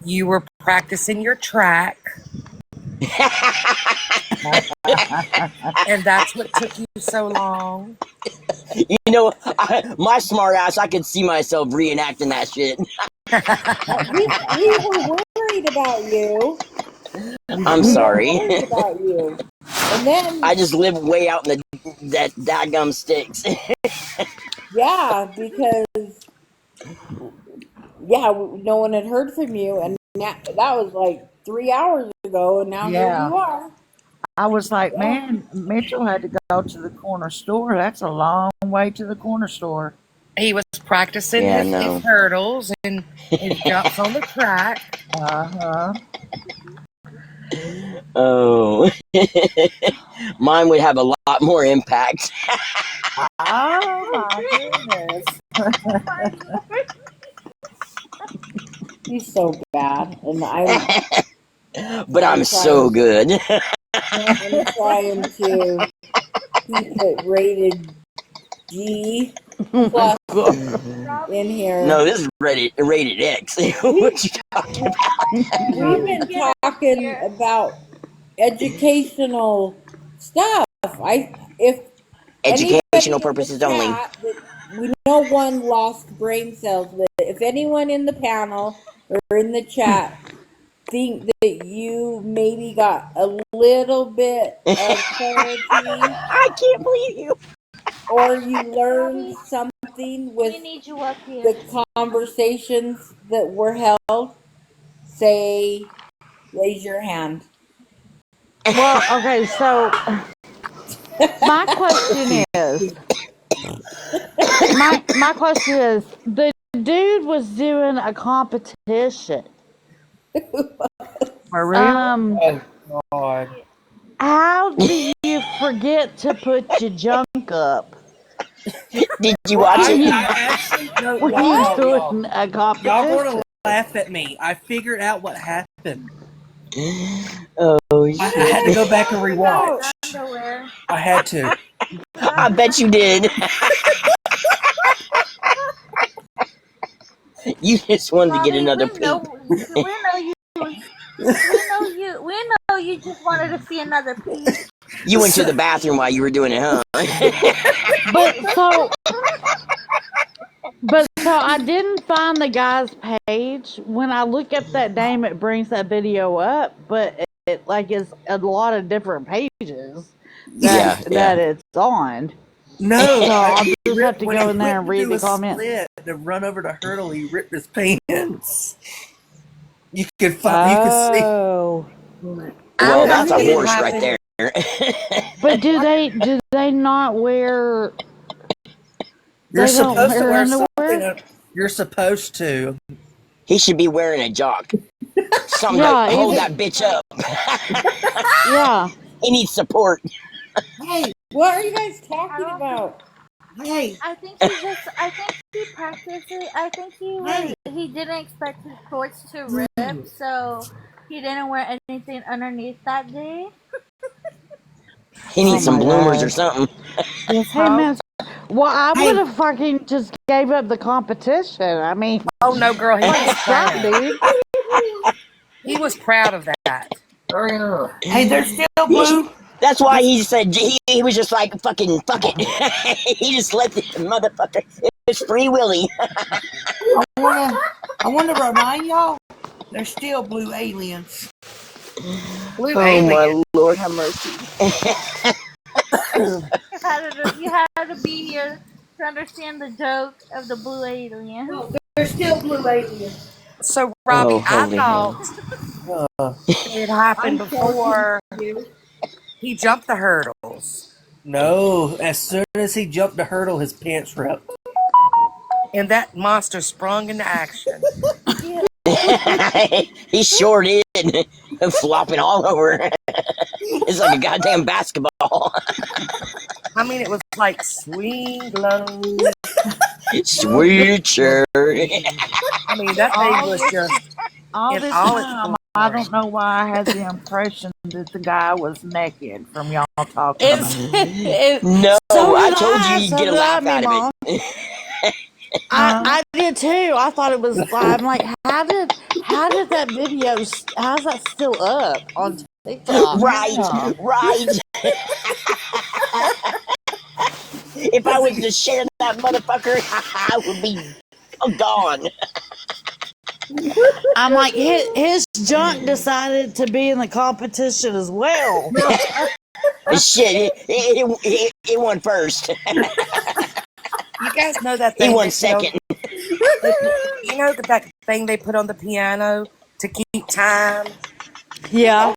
You were practicing your track, and that's what took you so long. my smart ass, I could see myself reenacting that shit. we were worried about you. I'm We were sorry. worried about you. And then, I just live way out in that daggum sticks. yeah, because, yeah, no one had heard from you. And that was like 3 hours ago. And now here Yeah. you are. I was like, Yeah. man, Mitchell had to go to the corner store. That's a long way to the corner store. He was practicing Yeah, his no. hurdles and his jumps on the track. Uh-huh. Oh. Mine would have a lot more impact. Oh my goodness. He's so bad. And But I'm so trying, good. I'm trying to keep it rated G Oh my plus god. in No, here. this is rated X. We, What you talking we, about? we've Probably been get it talking here. about educational stuff. If Educational anybody in the purposes only. chat that we know one lost brain cells, but if anyone in the panel or in the chat think that you maybe got a little bit of clarity I can't believe you. or you learned Robbie, something we with need you up here. the conversations that were held, say raise your hand. Well, okay, so my question is my question is the dude was doing a competition. For real? Um Oh God. how do you forget to put your junk up Did you Well, watch when it? you I actually no, when y'all, you're What? y'all, y'all, doing a y'all going competition? to laugh at me. I figured out what happened. Oh What I are you had to shit! go guys back and talking about? rewatch. Underwear. I had to. I bet you did. You just wanted to get Robbie, another we peep. know, we know you just wanted to see another peep. You went to So, the bathroom while you were doing it, huh? But so I didn't find the guy's page. When I look up that name, it brings that video up, but it like is a lot of different pages Yeah, that yeah. it's on. no, So I'll he just have ripped to when he go in there went and to read do the a comments. split to run over to hurdle. He ripped his pants. You could see. Oh, I'm Well, but gonna that's a see what horse right happens. there. do they not wear? You're They don't supposed to wear wear something. underwear. You're supposed to. He should be wearing a jock. Something to Yeah, hold either that bitch up. yeah. He needs support. Hey, what are you guys I talking don't think. about? Hey, I think he practiced it. I think hey. he didn't expect his shorts to rip, so he didn't wear anything underneath that day. He Oh needs some my bloomers or gosh. something. Just Hey hope man, Well, I would Hey, have fucking just gave up the competition. I mean, oh no, girl, he was fucking suck, proud. dude. He was proud of that. Hey, they're still He- blue. That's why This, he said he was just like fucking fuck it. He just let the motherfucker. It was free willy. I wanna remind y'all, they're still blue aliens. Blue Oh alien. my lord, have mercy. You had to be here to understand the joke of the blue alien. No, they're still blue aliens. So, Oh Robbie, I holy hell. thought Uh, it happened I'm so before he jumped the hurdles. No, as soon as he jumped the hurdle, his pants ripped. And that monster sprung into action. Yeah. He sure did. Flopping all over. It's like a goddamn basketball. I mean, it was like swing low. Sweet cherry. I mean, that thing All was this, just all in this all its time, I glory. don't know why I had the impression that the guy was naked from y'all talking about. It's it, No, so I did told you I. you'd So get a did I, laugh me out of it. mom. Huh? I did too. I thought it was. I'm like, how did that video? How's that still up on TikTok? Right, Yeah. right. If I was to share that motherfucker, I would be gone. I'm like, his junk decided to be in the competition as well. Shit, it won first. You guys know that He thing won they put on? second. You know that thing they put on the piano to keep time? Yeah,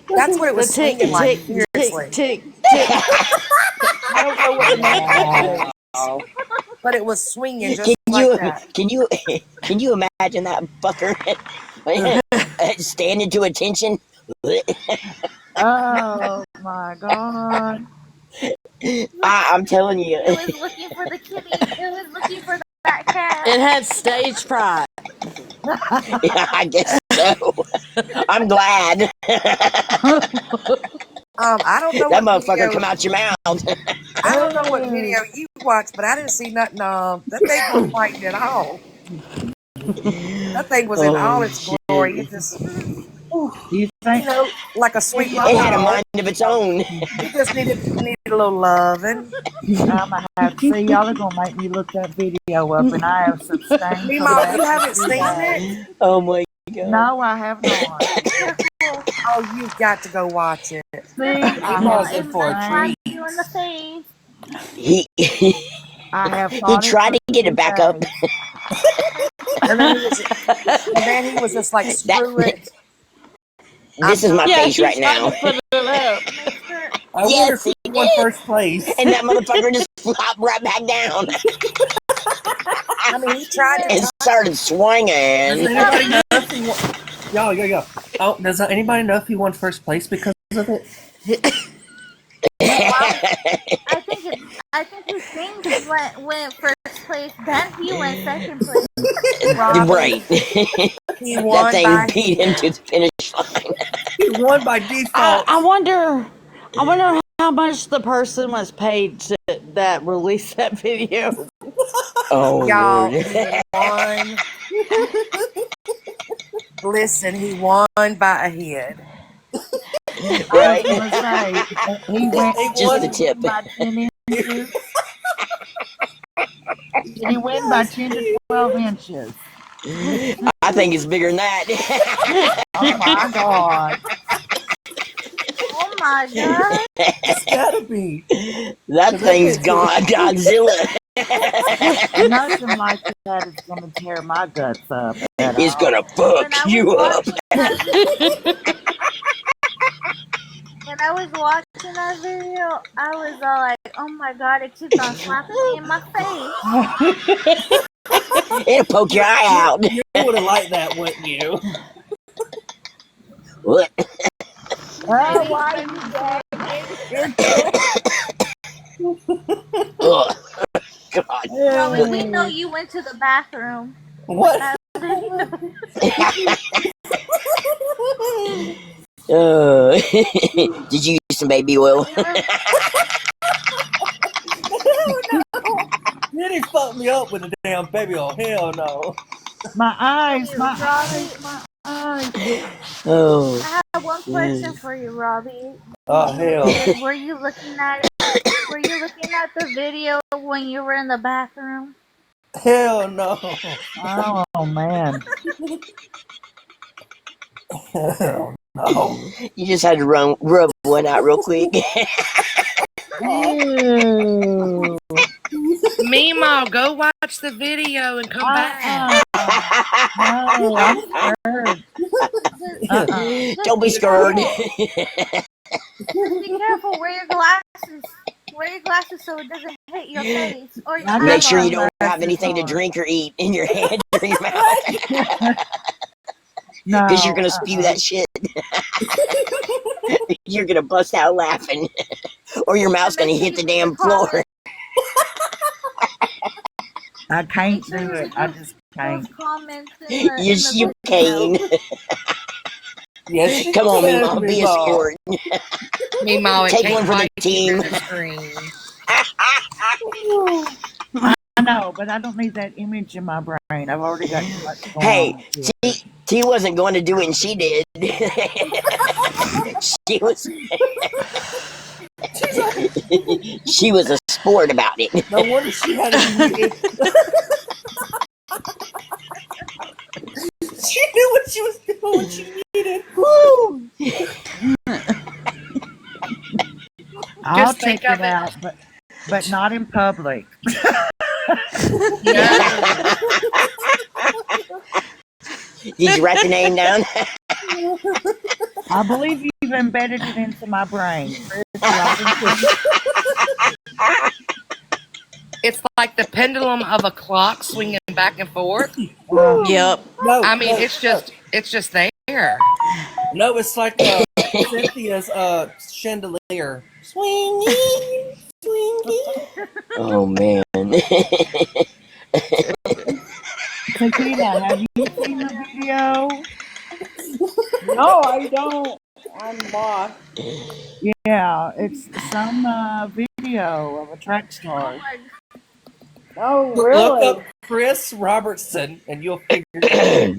That's what it the was tick swinging like. tick tick Seriously, tick tick. I don't know what the name of it is, Wow. but it was swinging Can just like you that. can you can you imagine that fucker standing to attention? Oh my god. I'm telling you. It was looking for the kitty. It was looking for that cat. It had stage fright. Yeah, I guess so. I'm glad. I don't know That what motherfucker video. come out your mouth. I don't know what video you watched, but I didn't see nothing. That thing wasn't fighting at all. That thing was in all Oh its shit! glory. It just, Do you think like a if sweet little It y'all had a dog. mind of its own. He just needed a little loving. I'm gonna have to see y'all are gonna make me look that video up and I have abstained from Meemaw, that you for haven't seen it? 2 days. Oh my god. No, I have not. Be careful. Oh, you've got to go watch it. See, I have Meemaw's in And for a that slap abstained. treat. you in the face. He I have he fought it tried for to get it 2 back up. days. And then he was just like, That screw it. I'm this is my Yeah, face he right tried now. to put it up. Make sure. I wonder Yes, who he won did. first place. And that motherfucker just flopped right back down I mean, he He tried to went. and touch started it. Does swinging. anybody know if he won? Yo. Oh, does anybody know if he won first place because of it? Well, I think his things went first place. Then he went second place. Robbie, Right. he That won thing by beat him to head. the finish line. He won by I default. wonder. I wonder how much the person was paid to that released that video. Oh lord. Y'all, he won. Listen, he won by a head. I was Right? gonna say He Just did the he won. tip. win by 10 inches? Did he win by 10 to 12 inches? I think it's bigger than that. Oh my god. Oh my god. It's gotta be. That 'Cause that thing's bitch was. gone Godzilla. Nothing like that is gonna tear my guts up at It's gonna all. When fuck I was you up. watching that when I was watching that video, I was all like, "Oh my god, it keeps on slapping me in my face." It'll poke your eye out. You would have liked that, wouldn't you? What? Oh, Maybe, why maybe. you gagging? Ugh, God. Robin, we know Oh, you went to the bathroom. What? That video. Did you use some baby oil? You remember? fuck me up with a damn baby. Oh hell no. My eyes, Hey, my Robbie, eyes, my eyes. Oh. I have one question for you, Robbie. Oh hell. Were you looking at it? Were you looking at the video when you were in the bathroom? Hell no. Oh man. Hell no. You just had to rub one out real quick. Ew. Meemaw, go watch the video and come back. No, I'm scared. Just, just Don't be be scared. careful. Just be careful. Wear your glasses. Wear your glasses so it doesn't hit your face or your I Make got sure you eyeballs. don't have sunglasses anything to on. drink or eat in your hand or your mouth. Because you're No, going to spew that shit. You're going to bust out laughing. Or your mouth's And going make to sure hit you the put the damn floor. I make can't sure do you it. read I just those can't. comments in the You video. cane. Yes, you Come on, can, Meemaw, me be a ball. sport. Meemaw, it Take can't one for the bite you team. through the screen. I know, but I don't need that image in my brain. I've already got too much going Hey, on with it. T wasn't going to do it and she did. she was She's like, she was a sport about it. no wonder she had to be muted. She knew what she was doing when she needed. Woo! I'll Just check think it of it. out, but not in public. No. Did you write the name down? I believe you've embedded it into my brain, Chris Robinson. It's like the pendulum of a clock swinging back and forth. Yep. No, I mean, no, no. it's just there. No, it's like Cynthia's chandelier. Swinging, swinging. Oh man. Tequila, have you seen the video? No, I don't. I'm lost. Yeah, it's some video of a track Oh star. my! Oh, Look up really? Chris Robertson and you'll figure it out.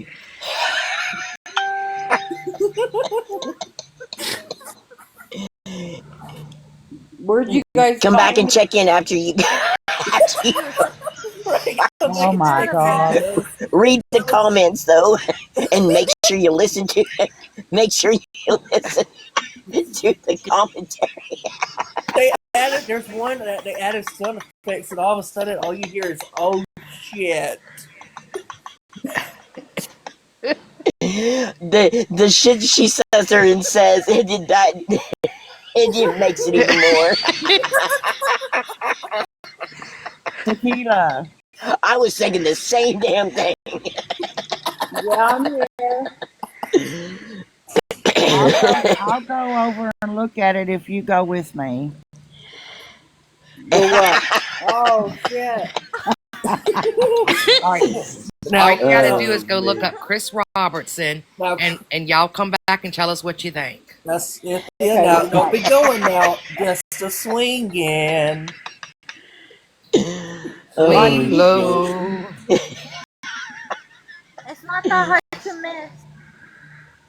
Where'd you guys Come back and find? check in after you Right, come back Oh and my check in. God. read the comments though, and make sure you listen to make sure you listen to the commentary. They added. There's one that they added sound effects, and all of a sudden, all you hear is "oh shit." The shit she says there and says it did that. It even makes it even more. Tequila. I was thinking the same damn thing. Yeah, I'm here. I'll go over and look at it if you go with me. The what? Oh shit! All right. All Now, you got to Oh do is go look man. up Chris Robertson, now and y'all come back and tell us what you think. that's it. Yeah, Okay, now we don't got be going now. Just a swinging. Oh Swing shit. low. It's not that hard to miss.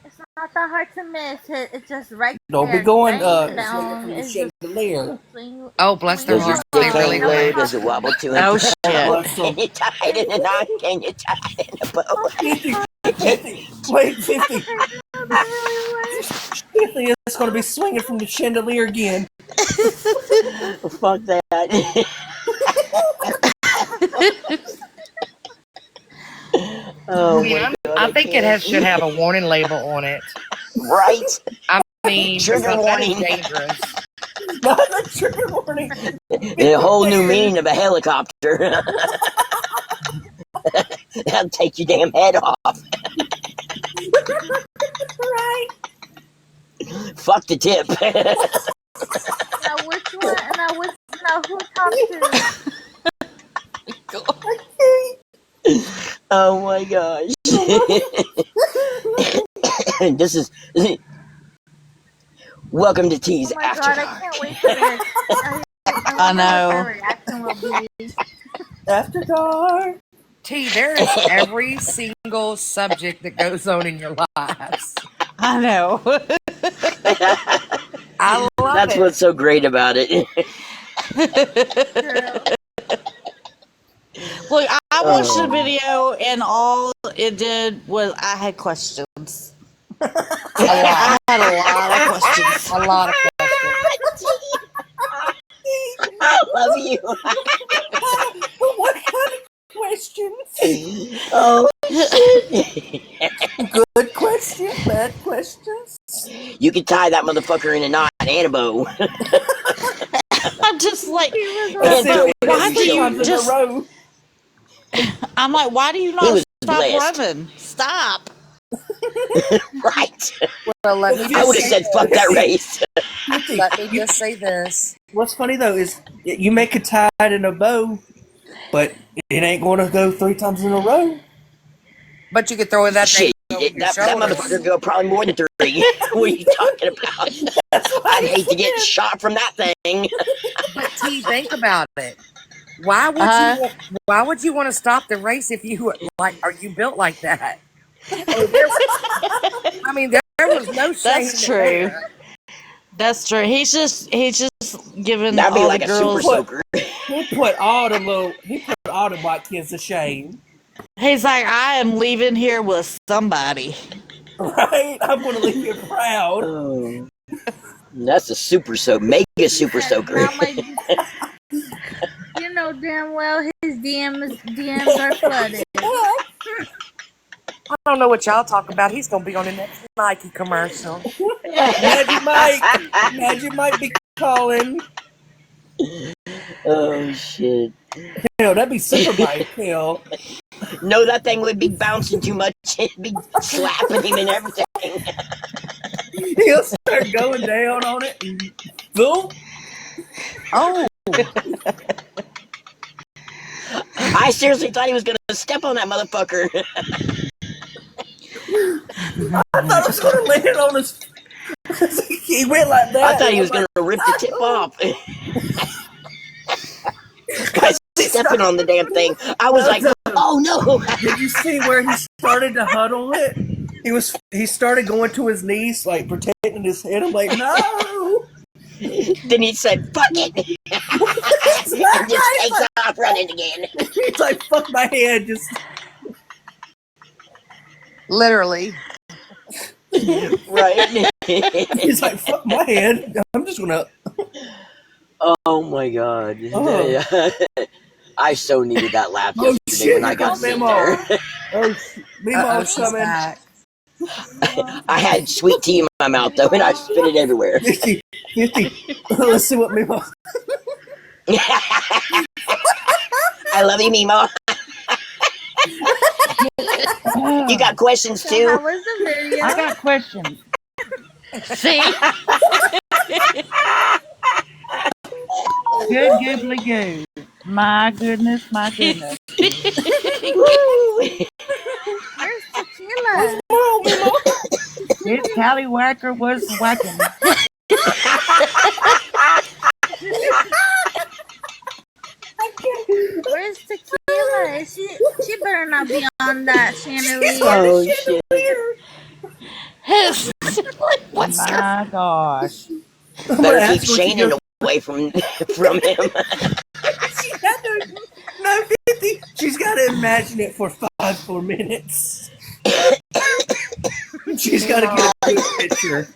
It's not that hard to miss. It's just right Don't be there. going Bang swinging down. from the It's just chandelier. swing, Oh, bless their Does swing your hearts. They stick really hang along. That was low? hurt. Does it possible. wobble to and Oh fro? shit. Bless Can them. you tie it in a knot? Can you tie it in a bow? 50, 50, wait, 50. That really works. 50 is going to be swinging from the chandelier again. Fuck that. Oh my god, I I think it can't. should have a warning label on it. Right? I mean, Trigger because that is warning. dangerous. Not a trigger warning. A whole new meaning of a helicopter. That'll take your damn head off. Right. Fuck the tip. Now which one? Now who talked to? Oh my gosh. This is welcome to T's Oh my After god! I Dark. can't wait to react. I I wonder what their know. reaction will be. After dark. T, there is every single subject that goes on in your lives. I know. I love That's it. what's so great about it. Girl. Look, I watched the Oh. video and all it did was I had questions. A lot. I had a lot of questions. A lot of questions. I love you. What kind of questions? Oh shit. Good questions, bad questions. You could tie that motherfucker in a knot and a bow. I'm just like, He was And And like, say throw we it did over why your do it 3 you times in shoulder. a just? row. I'm like, why do you He not was stop blessed. running? Stop. Right. Well, let me I would just have say said fuck that this. race. 50. Let me just say this. What's funny though is you make it tied in a bow, but it ain't going to go 3 times in a row. But you could throw that thing Shit, over your that shoulders. motherfucker go probably more than three. What are you talking about? That's what I'd I hate to get said. shot from that thing. But T, think about it. Why would Uh, you? Why would you want to stop the race if you like? Are you built like that? I mean, there was no that's shame true. there. That's true. He's just giving That'd be all the like a He super girls. put soaker. he put all the white kids to shame. He's like, I am leaving here with somebody. Right? I'm going to leave you proud. Oh, that's a super soak, mega super soaker. not my. You know damn well his DMs are flooded. I don't know what y'all talk about. He's gonna be on the next Nike commercial. Magic Mike be calling. Oh shit! Hell, that'd be Super Mike. Hell, No, that thing would be bouncing too much. It'd be slapping him and everything. he'll start going down on it. And boom. Oh, I seriously thought he was gonna step on that motherfucker. I thought I was going to land on his. He went like I that. thought And he I'm was like, gonna rip the tip no. off. Guy's stepping on the damn thing. I was like, oh no! Did you see where he started to huddle it? He started going to his knees, like protecting his head. I'm like, no. Then he said, fuck it! And just takes off running again. He's like, fuck my head. Just literally. Right? he's like, fuck my head. I'm just gonna. Oh my god. Oh, I so needed that laugh oh yesterday shit! when I Here got comes sent Memo. there. Oh, Uh oh, Memo's she's coming. back. I had sweet tea in my mouth though, and I spit it everywhere. 50. Let's see what Memo. I love you, Mimo. You got questions So too? how was the video? I got questions. See? Good googly goo. My goodness, my goodness. Woo! Where's Where's tequila? Memo? His tallywhacker was whacking. Where's tequila? She better not be on that She's on chandelier. the Oh shit! chandelier. What's your? My gosh. I'm gonna Better keep ask her when she Shane goes. away from him. She had to. No, 50. She's got to imagine it for 5 more minutes. She's got to get a good picture.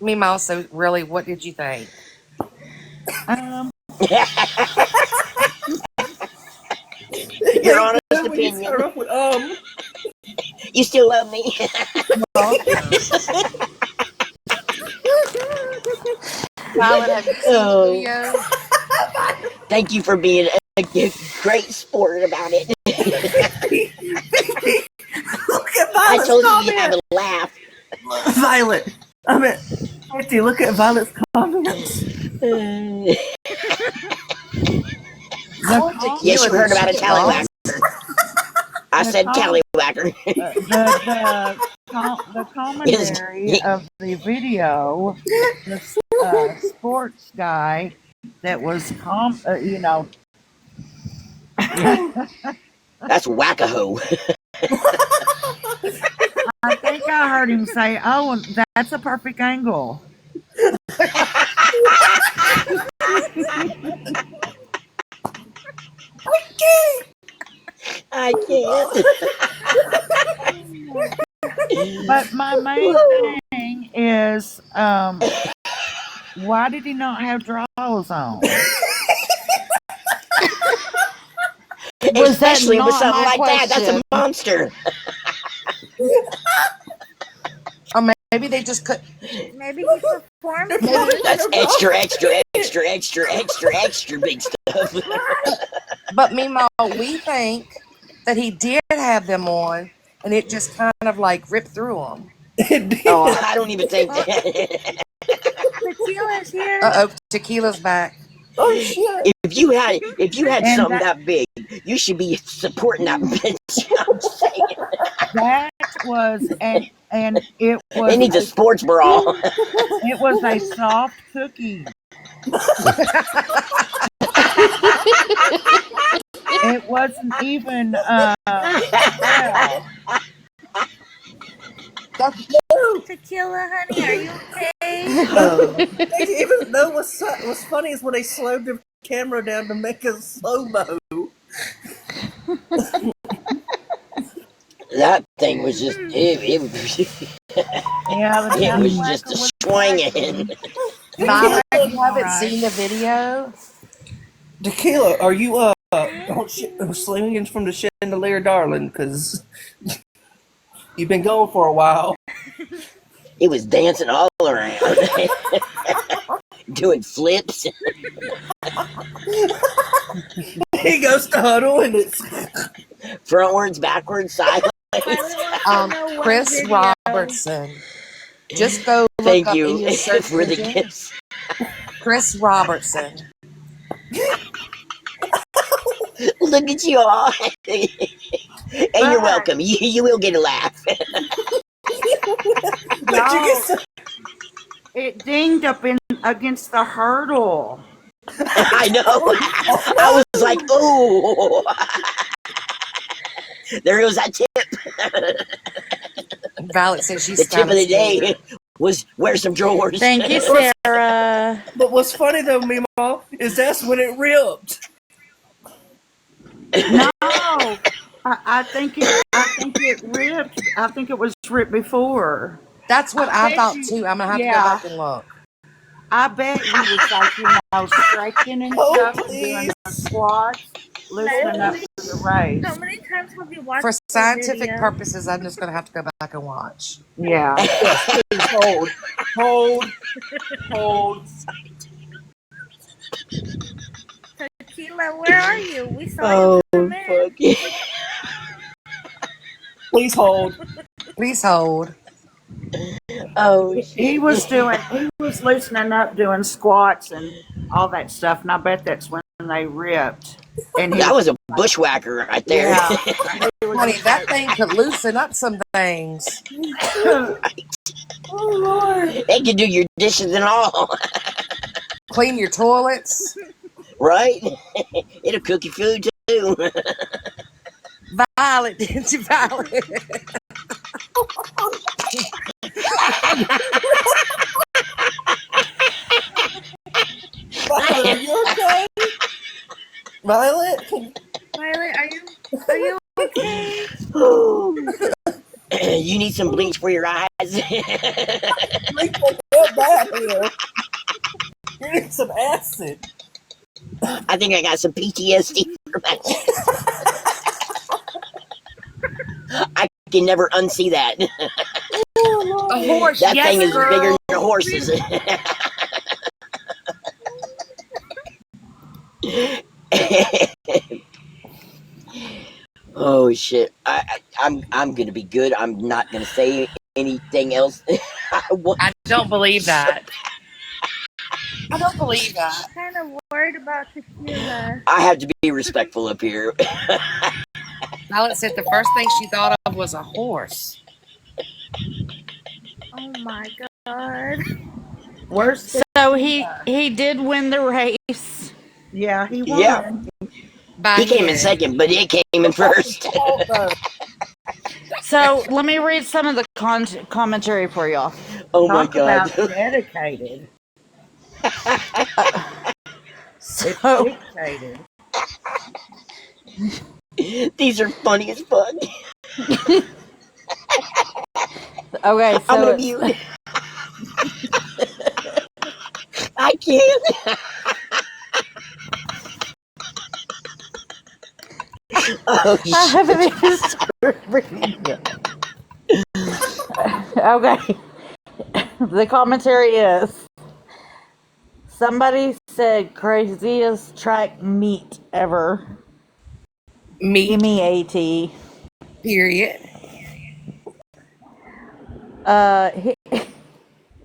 Meemaw, so really, what did you think? Um, Your Hey, honest good when you opinion. start off with You still love me. also, Violet, have you seen the Oh, video? thank you for being a great sport about it. Look at I Violet's told you you have comment. a laugh. Violet. I mean, 50. Look at Violet's comments. the Oh, com- Yes, you tequila, heard did she about a get lost? tallywhacker. I the said com- tallywhacker. the Yes. commentary of the video, the sports guy that was That's wackahoe. I think I heard him say, "Oh, that's a perfect angle." I can't. Oh But my main thing is, why did he not have drawers on? Was that Especially with not something my like that. That's a question? monster. Or maybe they just could. Maybe he performed They're Maybe, it. probably That's extra, extra, inappropriate. extra, extra, extra, extra big stuff. but meanwhile, we think that he did have them on, and it just kind of like ripped through them. It Oh, did. I don't even think Oh, that. Tequila's here. Uh oh, tequila's back. Oh shit. if you had And something that big, you should be supporting that bitch. I'm saying that was and it needs a sports bra. it was a soft cookie. It wasn't even well. That's Tequila, honey, are you okay? Even though what's funny is when they slowed the camera down to make a slow mo. That thing was just it, Yeah, the it was Cadillac just a was swinging. cracking. The Violet. Cadillac You was all haven't right. seen the video. Tequila, are you slinging from the chandelier, darling? Because you've been going for a while. It was dancing all around, doing flips. He goes to huddle and it's Frontwards, backwards, sideways. Violet wants to know what Chris video. Robertson. Just go look Thank up in you your search for the engine. gifts. Chris Robertson. Look at you all. And you're But welcome. You will get a laugh. but you get y'all, it dinged up in against the hurdle. I know. I oh was like, no. oh, there goes that tip. Violet says The she's tip kind of of the day scared. was wear some drawers. Thank you, What's, Sarah. but what's funny though, Meemaw, is that's when it ripped. No, I think it ripped. I think it was ripped before. That's what I I bet thought you. too. I'm gonna have to go Yeah, back and look. I bet he was like stretching and Oh stuff and doing please. the squats, loosening up Natalie, for the race. how many times have you watched For the scientific video? purposes, I'm just gonna have to go back and watch. Yeah. Yes, please hold. Hold. Hold. Tequila, where are you? We saw you Oh come in. fuck yeah. Please hold. Please hold. Oh He shit. was loosening up doing squats and all that stuff, and I bet that's when they ripped. And he That was was a bushwhacker right there. yeah, he was Honey, just that like thing could loosen up some things. Oh Lord. They can do your dishes and all, Clean your toilets. right? It'll cook your food too. Violet, did you Violet? Violet, are you okay? Violet? Violet, are you okay? You need some bleach for your eyes. Bleach won't help that here. You need some acid. I think I got some PTSD from that shit. I can never unsee that. Oh A Lord. horse, That thing yes, is bigger girl. than horses. Oh shit! I'm gonna be good. I'm not gonna say anything else. I want I don't believe so. that. I don't believe that. Kind of worried about tequila. I have to be respectful up here. Violet said the first thing she thought of was a horse. Oh my god. where's So Tequila? he did win the race. Yeah, he Yeah, won. by He came in his. second, but it came in first. So let me read some of the commentary for y'all. Oh my Talk god. about dedicated. It's So dictated. These are funny as fuck. okay, I'm so gonna it's mute. I can't. Oh I haven't shit. even started reading yet. Okay, the commentary is somebody said craziest track meet ever. Give Meat, me AT. period.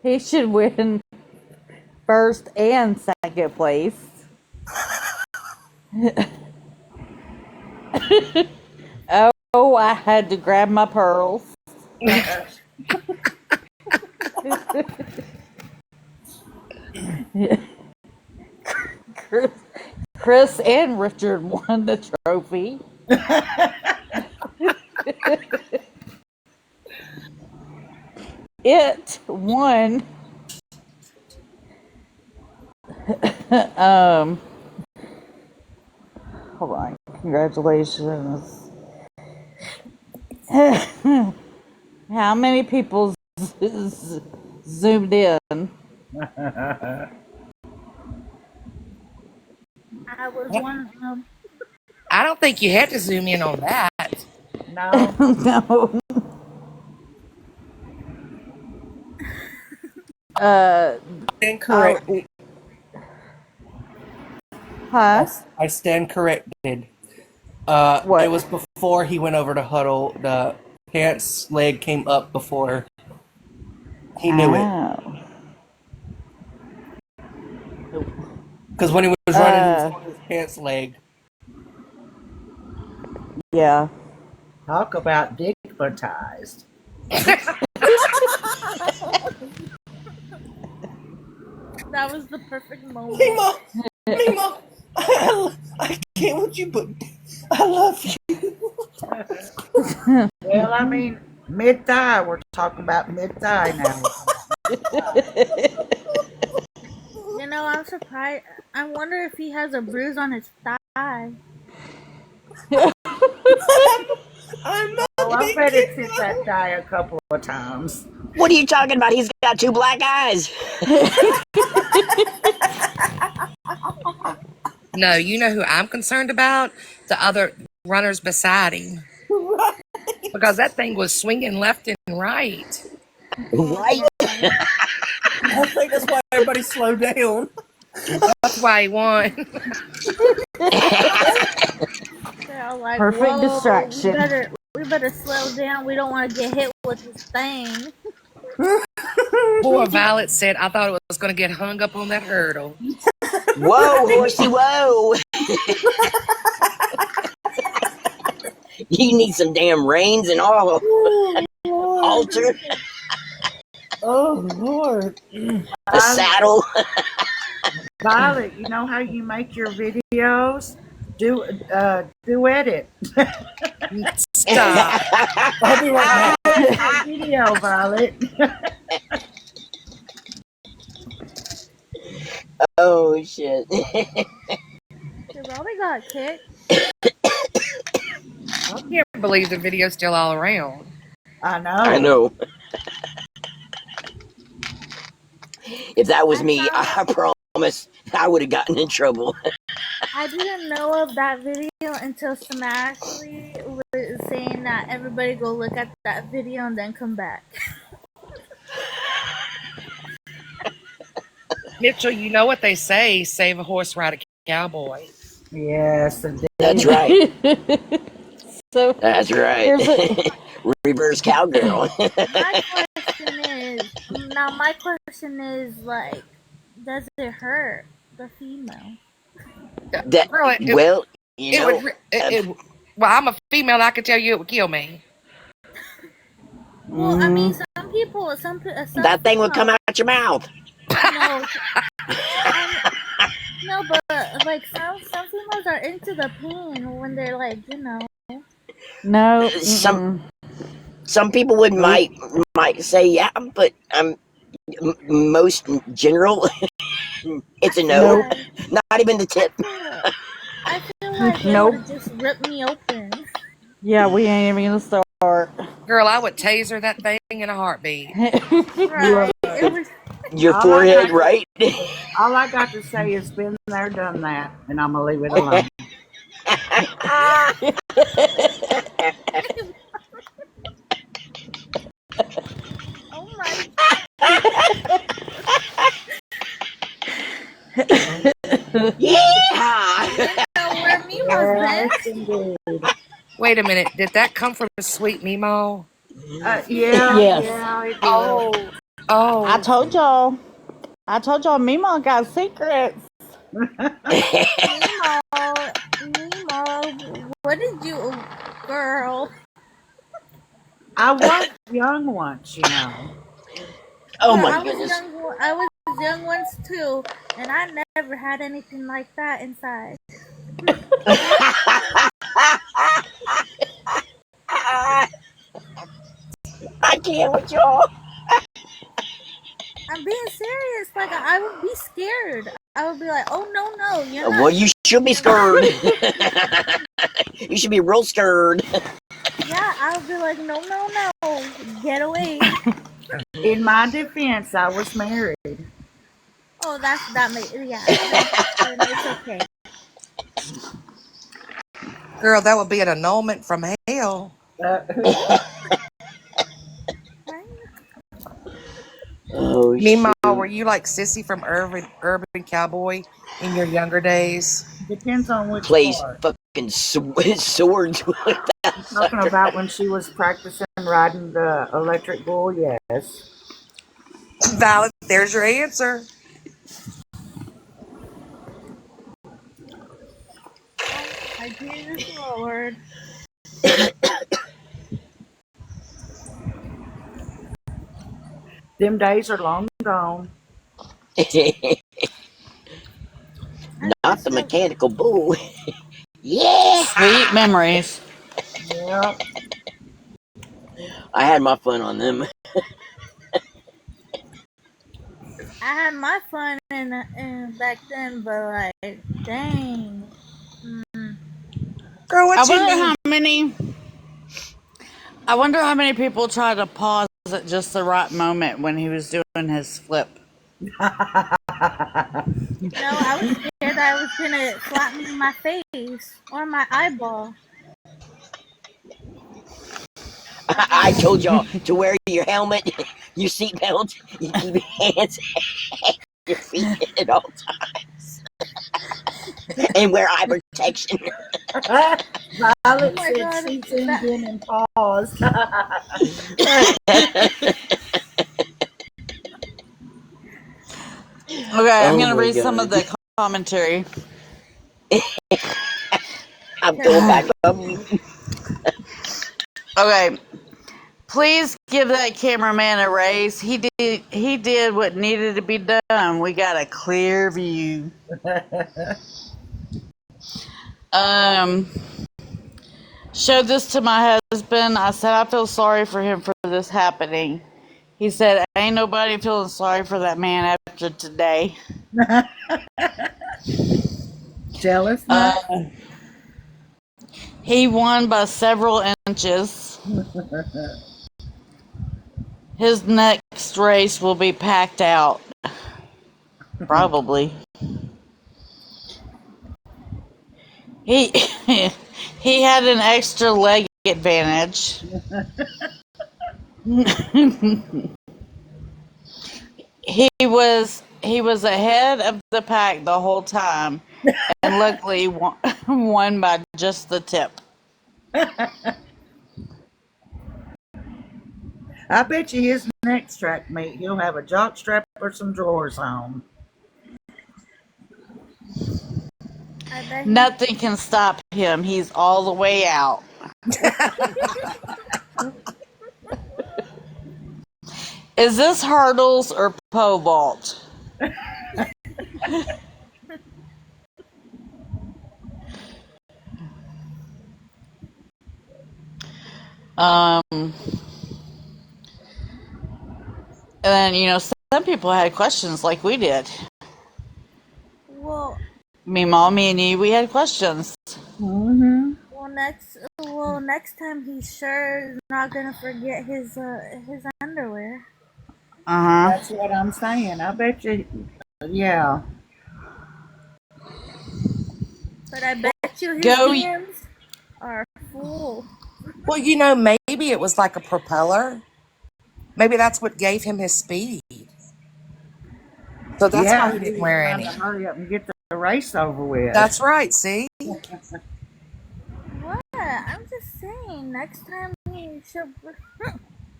He should win first and second place. Oh, I had to grab my pearls. Chris, Chris and Richard won the trophy. It won. Um, hold on. Congratulations. How many people zoomed in? I was one of them. I don't think you had to zoom in on that. No. No. Uh, Stand I, corrected. huh? I stand corrected. It What? was before he went over to huddle. The pants leg came up before he knew it. Oh. Because when he was running, he was holding his pants leg. Yeah. Talk about digmatized. That was the perfect moment. Mima, Mima, I can't with you, but I love you. Well, I mean, mid thigh. We're talking about mid thigh now. You know, I'm surprised. I wonder if he has a bruise on his thigh. I'm not Oh, I big bet kid. it's hit that thigh a couple of times. What are you talking about? He's got two black eyes. No, you know who I'm concerned about? The other runners beside him. Because that thing was swinging left and right. Oh Right? god. I think that's why everybody slowed down. That's why he won. They're all like, Perfect "Whoa, distraction. we better slow down. We don't want to get hit with this thing." Poor Violet said, I thought it was going to get hung up on that hurdle. Whoa, horsey, whoa. You need some damn reins and all. Oh, Lord. Altar, Oh, Lord. a Violet, saddle. Violet, you know how you make your videos? Duet it. Stop. I'll be right back. Duet your video, Violet. Oh shit. They probably got kicked. I can't believe the video's still all around. I I know. know. If that was I me, found. I promise I would have gotten in trouble. I didn't know of that video until Smashley was saying that everybody go look at that video and then come back. Mitchell, you know what they say, save a horse, ride a cowboy. Yes, That's indeed. right. So That's right. here's a Reverse cowgirl. My question is, like, does it hurt the female? That Girl, well, you it know, would, well, I'm a female, I can tell you it would kill me. Well, I mean, some people, some that thing would come females, out your mouth. no, I, no, but like some females are into the pain when they're like, you know. No. Some Mm-mm. some people would Nope. might say yeah, but most general, I it's a feel no. Nope. like Not even the I tip. feel I feel like it would Nope. have just ripped me open. Yeah, we ain't even gonna start. Girl, I would taser that thing in a heartbeat. You Right. It was Your all I forehead, got to right? all I got to say is been there, done that, and I'm gonna leave it alone. oh my Yeah. you know where Mima's been. Yes, indeed. Wait a minute. Did that come from the sweet Mimo? Yeah, Yes. yeah, it did. Oh, I oh. told y'all. I told y'all Mima got secrets. Mimo Mimo, what did you girl? I was young once, you know. Oh Girl, my I was goodness. young I was young once too, and I never had anything like that inside. I can't with y'all. I'm being serious. Like I would be scared. I would be like, "Oh no, you're Well, not." you should be You're not. scared. You should be real scared. Yeah, I would be like, no, get away. In my defense, I was married. Oh, that may yeah, then it's okay. Girl, that would be an annulment from hell. Uh, Right? Oh Mimo, shoot. were you like Sissy from Urban Cowboy in your younger days? depends on which Plays part. fucking swords with that You talking sucker. about when she was practicing riding the electric bull? Yes. Valid. There's your answer. Oh my Jesus Lord. Them days are long gone. I Not just the love mechanical bull. Yeah. Sweet memories. Yeah. I had my fun on them. I had my fun in back then, but like, dang. Mm. Girl, I what you wonder need? how many. I wonder how many people tried to pause at just the right moment when he was doing his flip. No, I was scared that I was gonna slap me in my face or my eyeball. I told y'all to wear your helmet, your seatbelt, you keep your hands at your feet at all times, and wear eye protection. Oh Violet my said god, she tuned that in and paused. Okay, I'm Oh gonna my read some of god. the commentary. I'm going back on mute. Okay, please give that cameraman a raise. He did what needed to be done. We got a clear view. Um, showed this to my husband. I said I feel sorry for him for this happening. He said ain't nobody feeling sorry for that man after today. Tell us not. Uh, he won by several inches. His next race will be packed out. Probably. He he had an extra leg advantage. He was ahead of the pack the whole time, and luckily won by just the tip. I bet you his next track meet he'll have a jock strap or some drawers on. I bet he. Nothing can stop him. He's all the way out. Is this hurdles or pole vault? And then, some people had questions like we did. Well, Me, Mommy, and you, we had questions. Mm-hmm. next time he's sure not gonna forget his underwear. Uh That's what I'm saying. I bet you, yeah. But I bet you his Go. hands are full. Well, maybe it was like a propeller. Maybe that's what gave him his speed. So that's why Yeah, he he didn't was wear trying to any. hurry up and get the race over with. That's right. See? What? I'm just saying. Next time he should.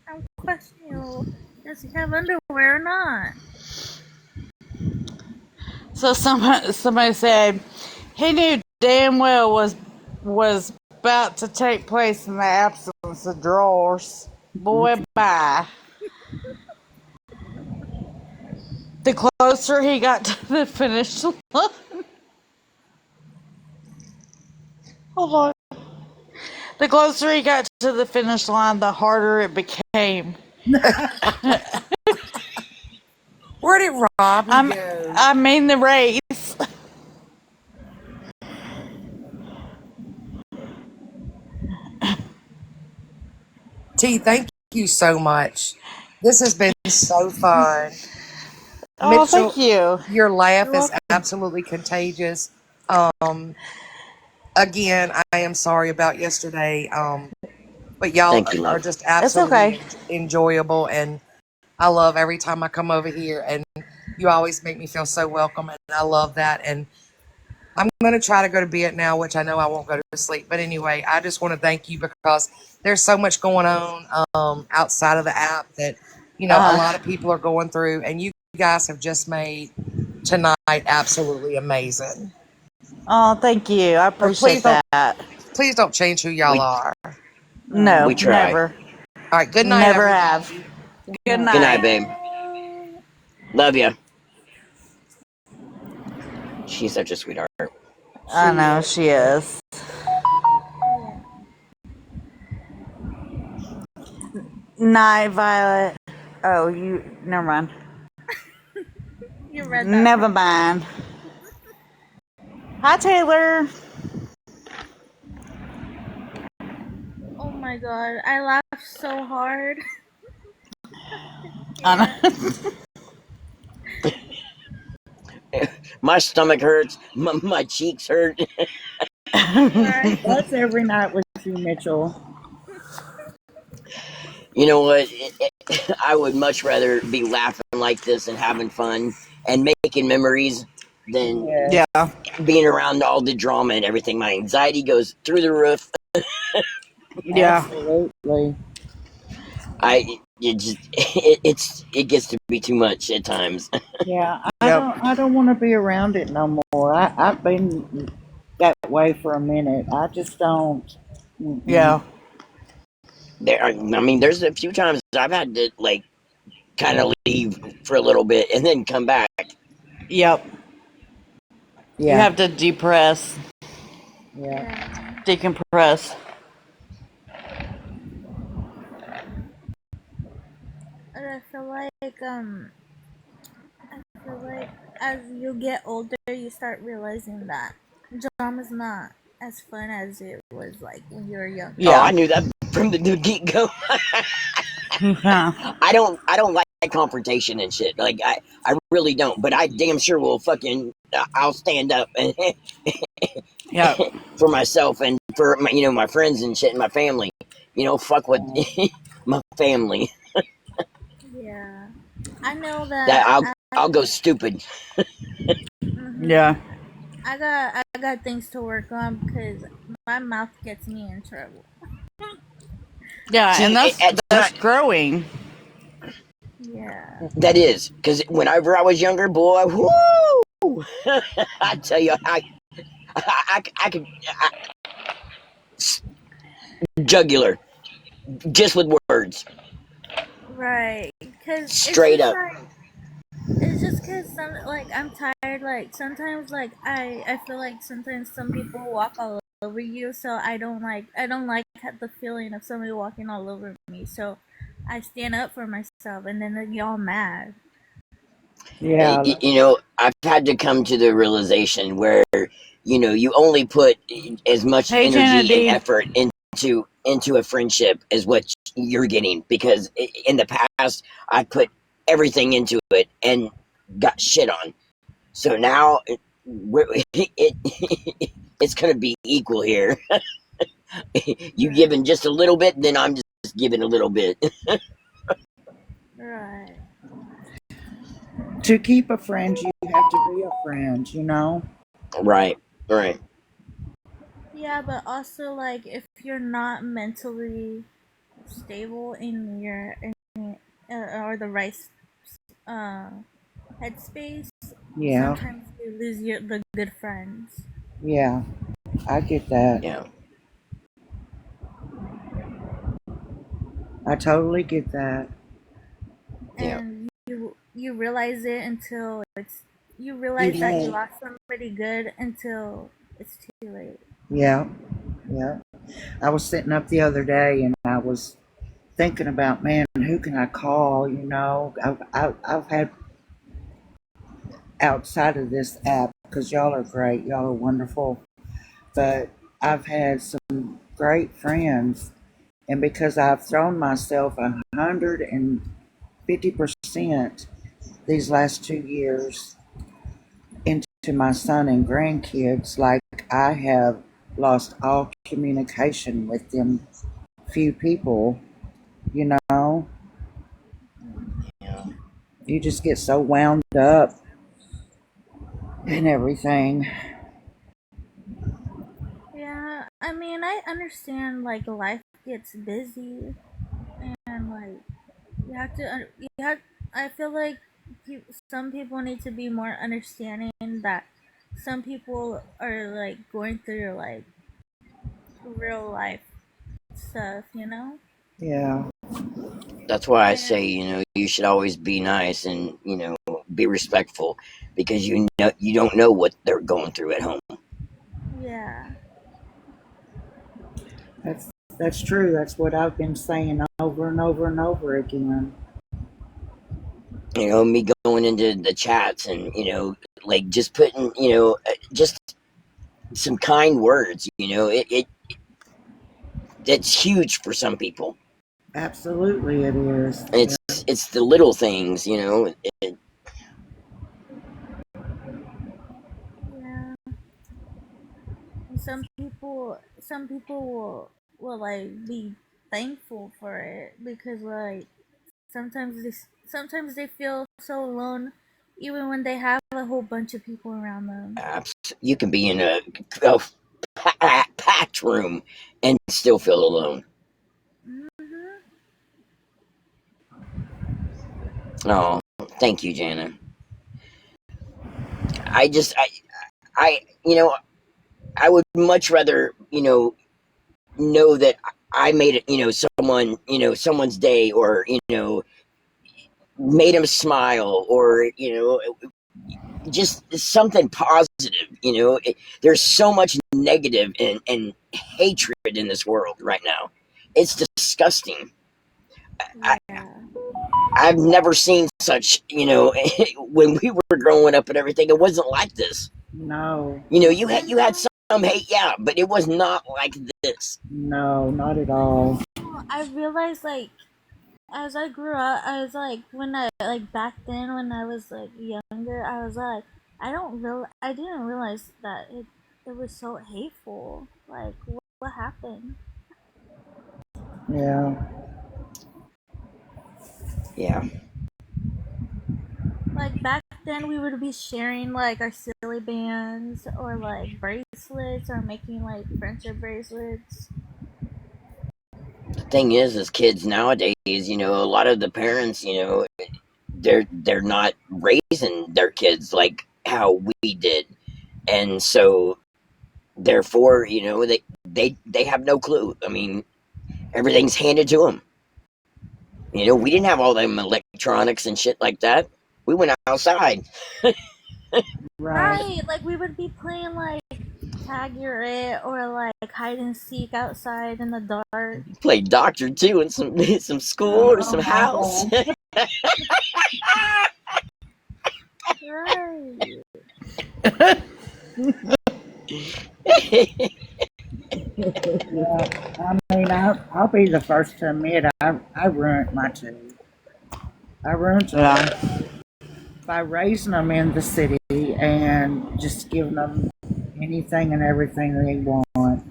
I'm questioning you. Does he have underwear or not? So somebody said he knew damn well was about to take place in the absence of drawers. Boy, bye. The closer he got to the finish line, hold on. The closer he got to the finish line, the harder it became. Where did Robbie I'm, go? I mean the race. T, thank you so much. This has been so fun. Oh, Mitchell, thank you. your laugh You're is welcome. absolutely contagious. Again, I am sorry about yesterday. But y'all Thank you, are love. just It's absolutely okay. enjoyable, and I love every time I come over here, and you always make me feel so welcome, and I love that. And I'm going to try to go to bed now, which I know I won't go to sleep. But anyway, I just want to thank you because there's so much going on outside of the app that, a lot of people are going through, and you guys have just made tonight absolutely amazing. Oh, thank you. I So appreciate that. please don't change who y'all We are. No, we Oh, try. never. All right. Good night, Never have. everybody. good Good Good night. night, night. babe. No. Love you. She's such a sweetheart. I She know is. she is. Yeah. Night, Violet. Oh, never mind. You read that Never wrong. mind. Hi, Taylor. Oh my god. I laughed so hard. I Yeah. know. My stomach hurts. My cheeks hurt. Right. That's every night with you, Mitchell. You know what? I would much rather be laughing like this and having fun and making memories than Yes, Yeah. being around all the drama and everything. My anxiety goes through the roof. Yeah. absolutely. It gets to be too much at times. Yeah, Yep. I don't want to be around it no more. I've been that way for a minute. I just don't. Mm-mm. Yeah. There's a few times I've had to like kind of leave for a little bit and then come back. Yep. You Yeah, have to depress, yeah. Yeah. decompress. And I feel like as you get older, you start realizing that drama's not as fun as it was like when you were Oh, younger. I Yeah. knew that from the get go. Yeah. I don't like confrontation and shit. Like I really don't. But I damn sure will fucking I'll stand up and Yep. for myself and for my friends and shit and my family. Fuck what my family. Yeah. I know That that I'll go stupid. Yeah. I got things to work on because my mouth gets me in trouble. Yeah. And See, that's at that's time growing. Yeah. that is because whenever I was younger, boy, whoo, I tell you, I could jugular just with words, Right. Because straight up. it's just because some like I'm tired. Like sometimes like I feel like sometimes some people walk all over you, so I don't like the feeling of somebody walking all over me. So I stand up for myself, and then they get all mad. Yeah, I've had to come to the realization where you only put as much Hey, Janet energy and D. effort into a friendship as what you're getting, because in the past I put everything into it and got shit on. So now it's going to be equal here. You Right. giving just a little bit, then I'm just giving a little bit. Right. to keep a friend, you have to be a friend, you know? Right, right. Yeah, but also like if you're not mentally stable in your or the right uh, headspace, Yeah, sometimes you lose the good friends, yeah, I get that. Yeah, I totally get that. yeah, and you realize it until you Too realize that you late. lost somebody good until it's too late. Yeah, yeah. I was sitting up the other day and I was thinking about, man, who can I call? You know, I've had outside of this app, because y'all are great, y'all are wonderful, but I've had some great friends, and because I've thrown myself 150% these last 2 years into my son and grandkids, like I have lost all communication with them few people, you know. yeah. You just get so wound up and everything. Yeah, I mean, I understand like life gets busy and like you have to you have I feel like some people need to be more understanding that some people are like going through like real life stuff, you know? Yeah, That's why I And say, you should always be nice and, be respectful, because you don't know what they're going through at home. yeah. that's that's true. That's what I've been saying over and over and over again. Me going into the chats and, like just putting, just some kind words, it's huge for some people. Absolutely, it is. It's Yeah, it's the little things, Yeah. And some people will like be thankful for it because like sometimes they feel so alone even when they have a whole bunch of people around them. you can be in a packed room and still feel alone. Hmm. Oh, thank you, Jana. I just, I, I would much rather, know that I made it, someone's day, or made them smile, or just something positive. There's so much negative and hatred in this world right now. It's disgusting. I, Yeah. I've never seen such. When we were growing up and everything, it wasn't like this. no, You had some hate, yeah, but it was not like this. no, not at all. I realized like as I grew up, I was like when I like back then when I was like younger, I was like I didn't realize that it was so hateful. Like what happened? Yeah, Yeah, Like back then we would be sharing like our silly bands or like bracelets or making like friendship bracelets. the thing is kids nowadays, a lot of the parents, they're not raising their kids like how we did, and so therefore, they have no clue. I mean, everything's handed to them. We didn't have all them electronics and shit like that. We went outside. right. Right, like we would be playing like tag your it or like hide and seek outside in the dark. Play doctor too in some school or Oh some my house. God. Right. Yeah, I mean, I'll be the first to admit I ruined my two. I ruined them Yeah. by raising them in the city and just giving them anything and everything they want.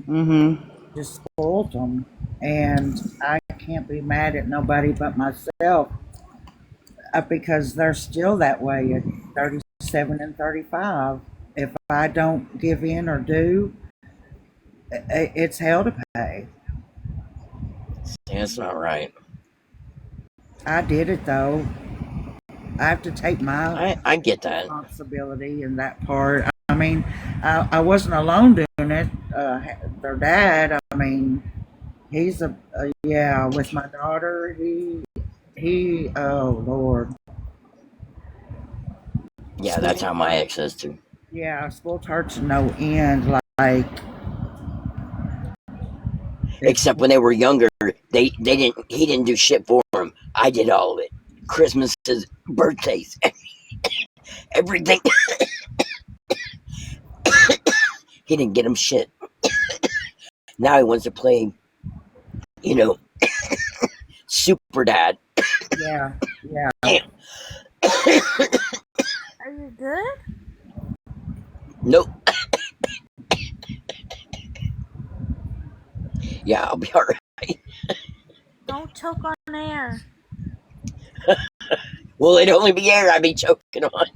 Mhm. Just spoiled them, and I can't be mad at nobody but myself because they're still that way at 37 and 35. If I don't give in or do, it's hell to pay. That's not right. I did it though. I have to take my I get that. responsibility in that part. I mean, I wasn't alone doing it. Their dad, I mean, he's yeah, with my daughter, oh Lord, Yeah, that's spoiled how my her. ex is too. Yeah, spoiled her to no end. Like, it's, Except when they were younger, they didn't. He didn't do shit for them. I did all of it. Christmases, birthdays, everything. He didn't get him shit. Now he wants to play, you know, super dad. yeah, yeah, Damn. Are you good? Nope. Yeah, I'll be alright. Don't choke on air. Well, it'd only be air I'd be choking on.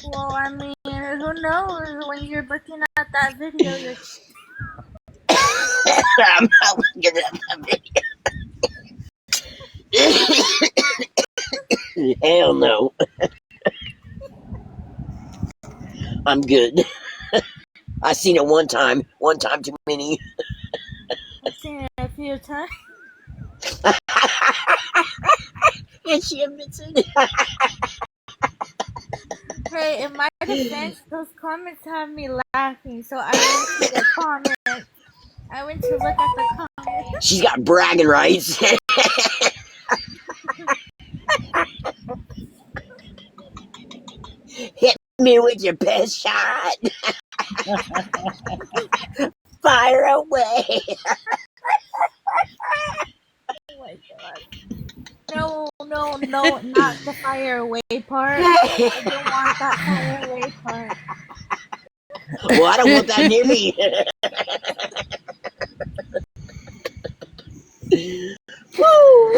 Well, I mean, who knows? When you're looking at that video, you're I'm not looking at that video. Hell no. I'm good. I seen it one time too many. I've seen it a few times. And she admits it. Hey, in my defense, those comments have me laughing, so I went to the comments. I went to look at the comments. She's got bragging rights. Hit me with your best shot. Fire away. Oh my god. No, no, no, not the fire away part. I don't want that fire away part. Well, I don't want that near me. Woo!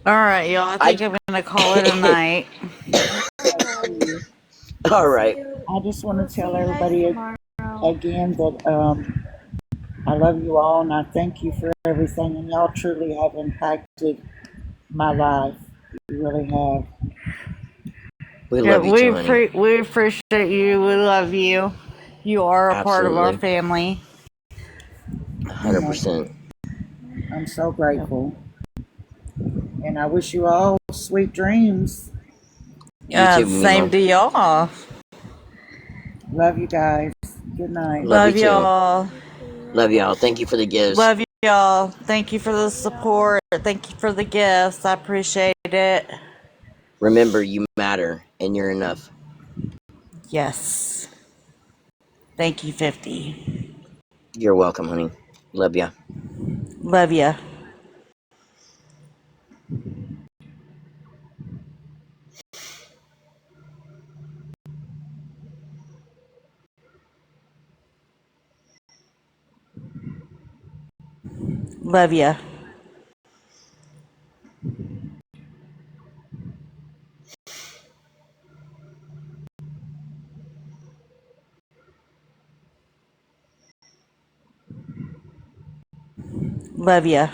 All right, y'all. I I think I'm gonna call it a night. Alright. all right. I just want We'll to see tell you guys everybody tomorrow. again that I love you all and I thank you for everything, and y'all truly have impacted my life. You really have. We Yeah, love you too, honey. we appreciate you. We love you. You are a part of our Absolutely. family. 100%. I'm so Yep. grateful. And I wish you all sweet dreams. You too, Same Mimo. to y'all. Love you guys. Good night. Love you Love too. y'all. You too. Love y'all. Thank you for the gifts. Love y'all. Thank you for the Love y'all. support. Thank you for the gifts. I appreciate it. Remember, you matter and you're enough. Yes. Thank you, 50. You're welcome, honey. Love ya. Love ya. Love ya. Love ya.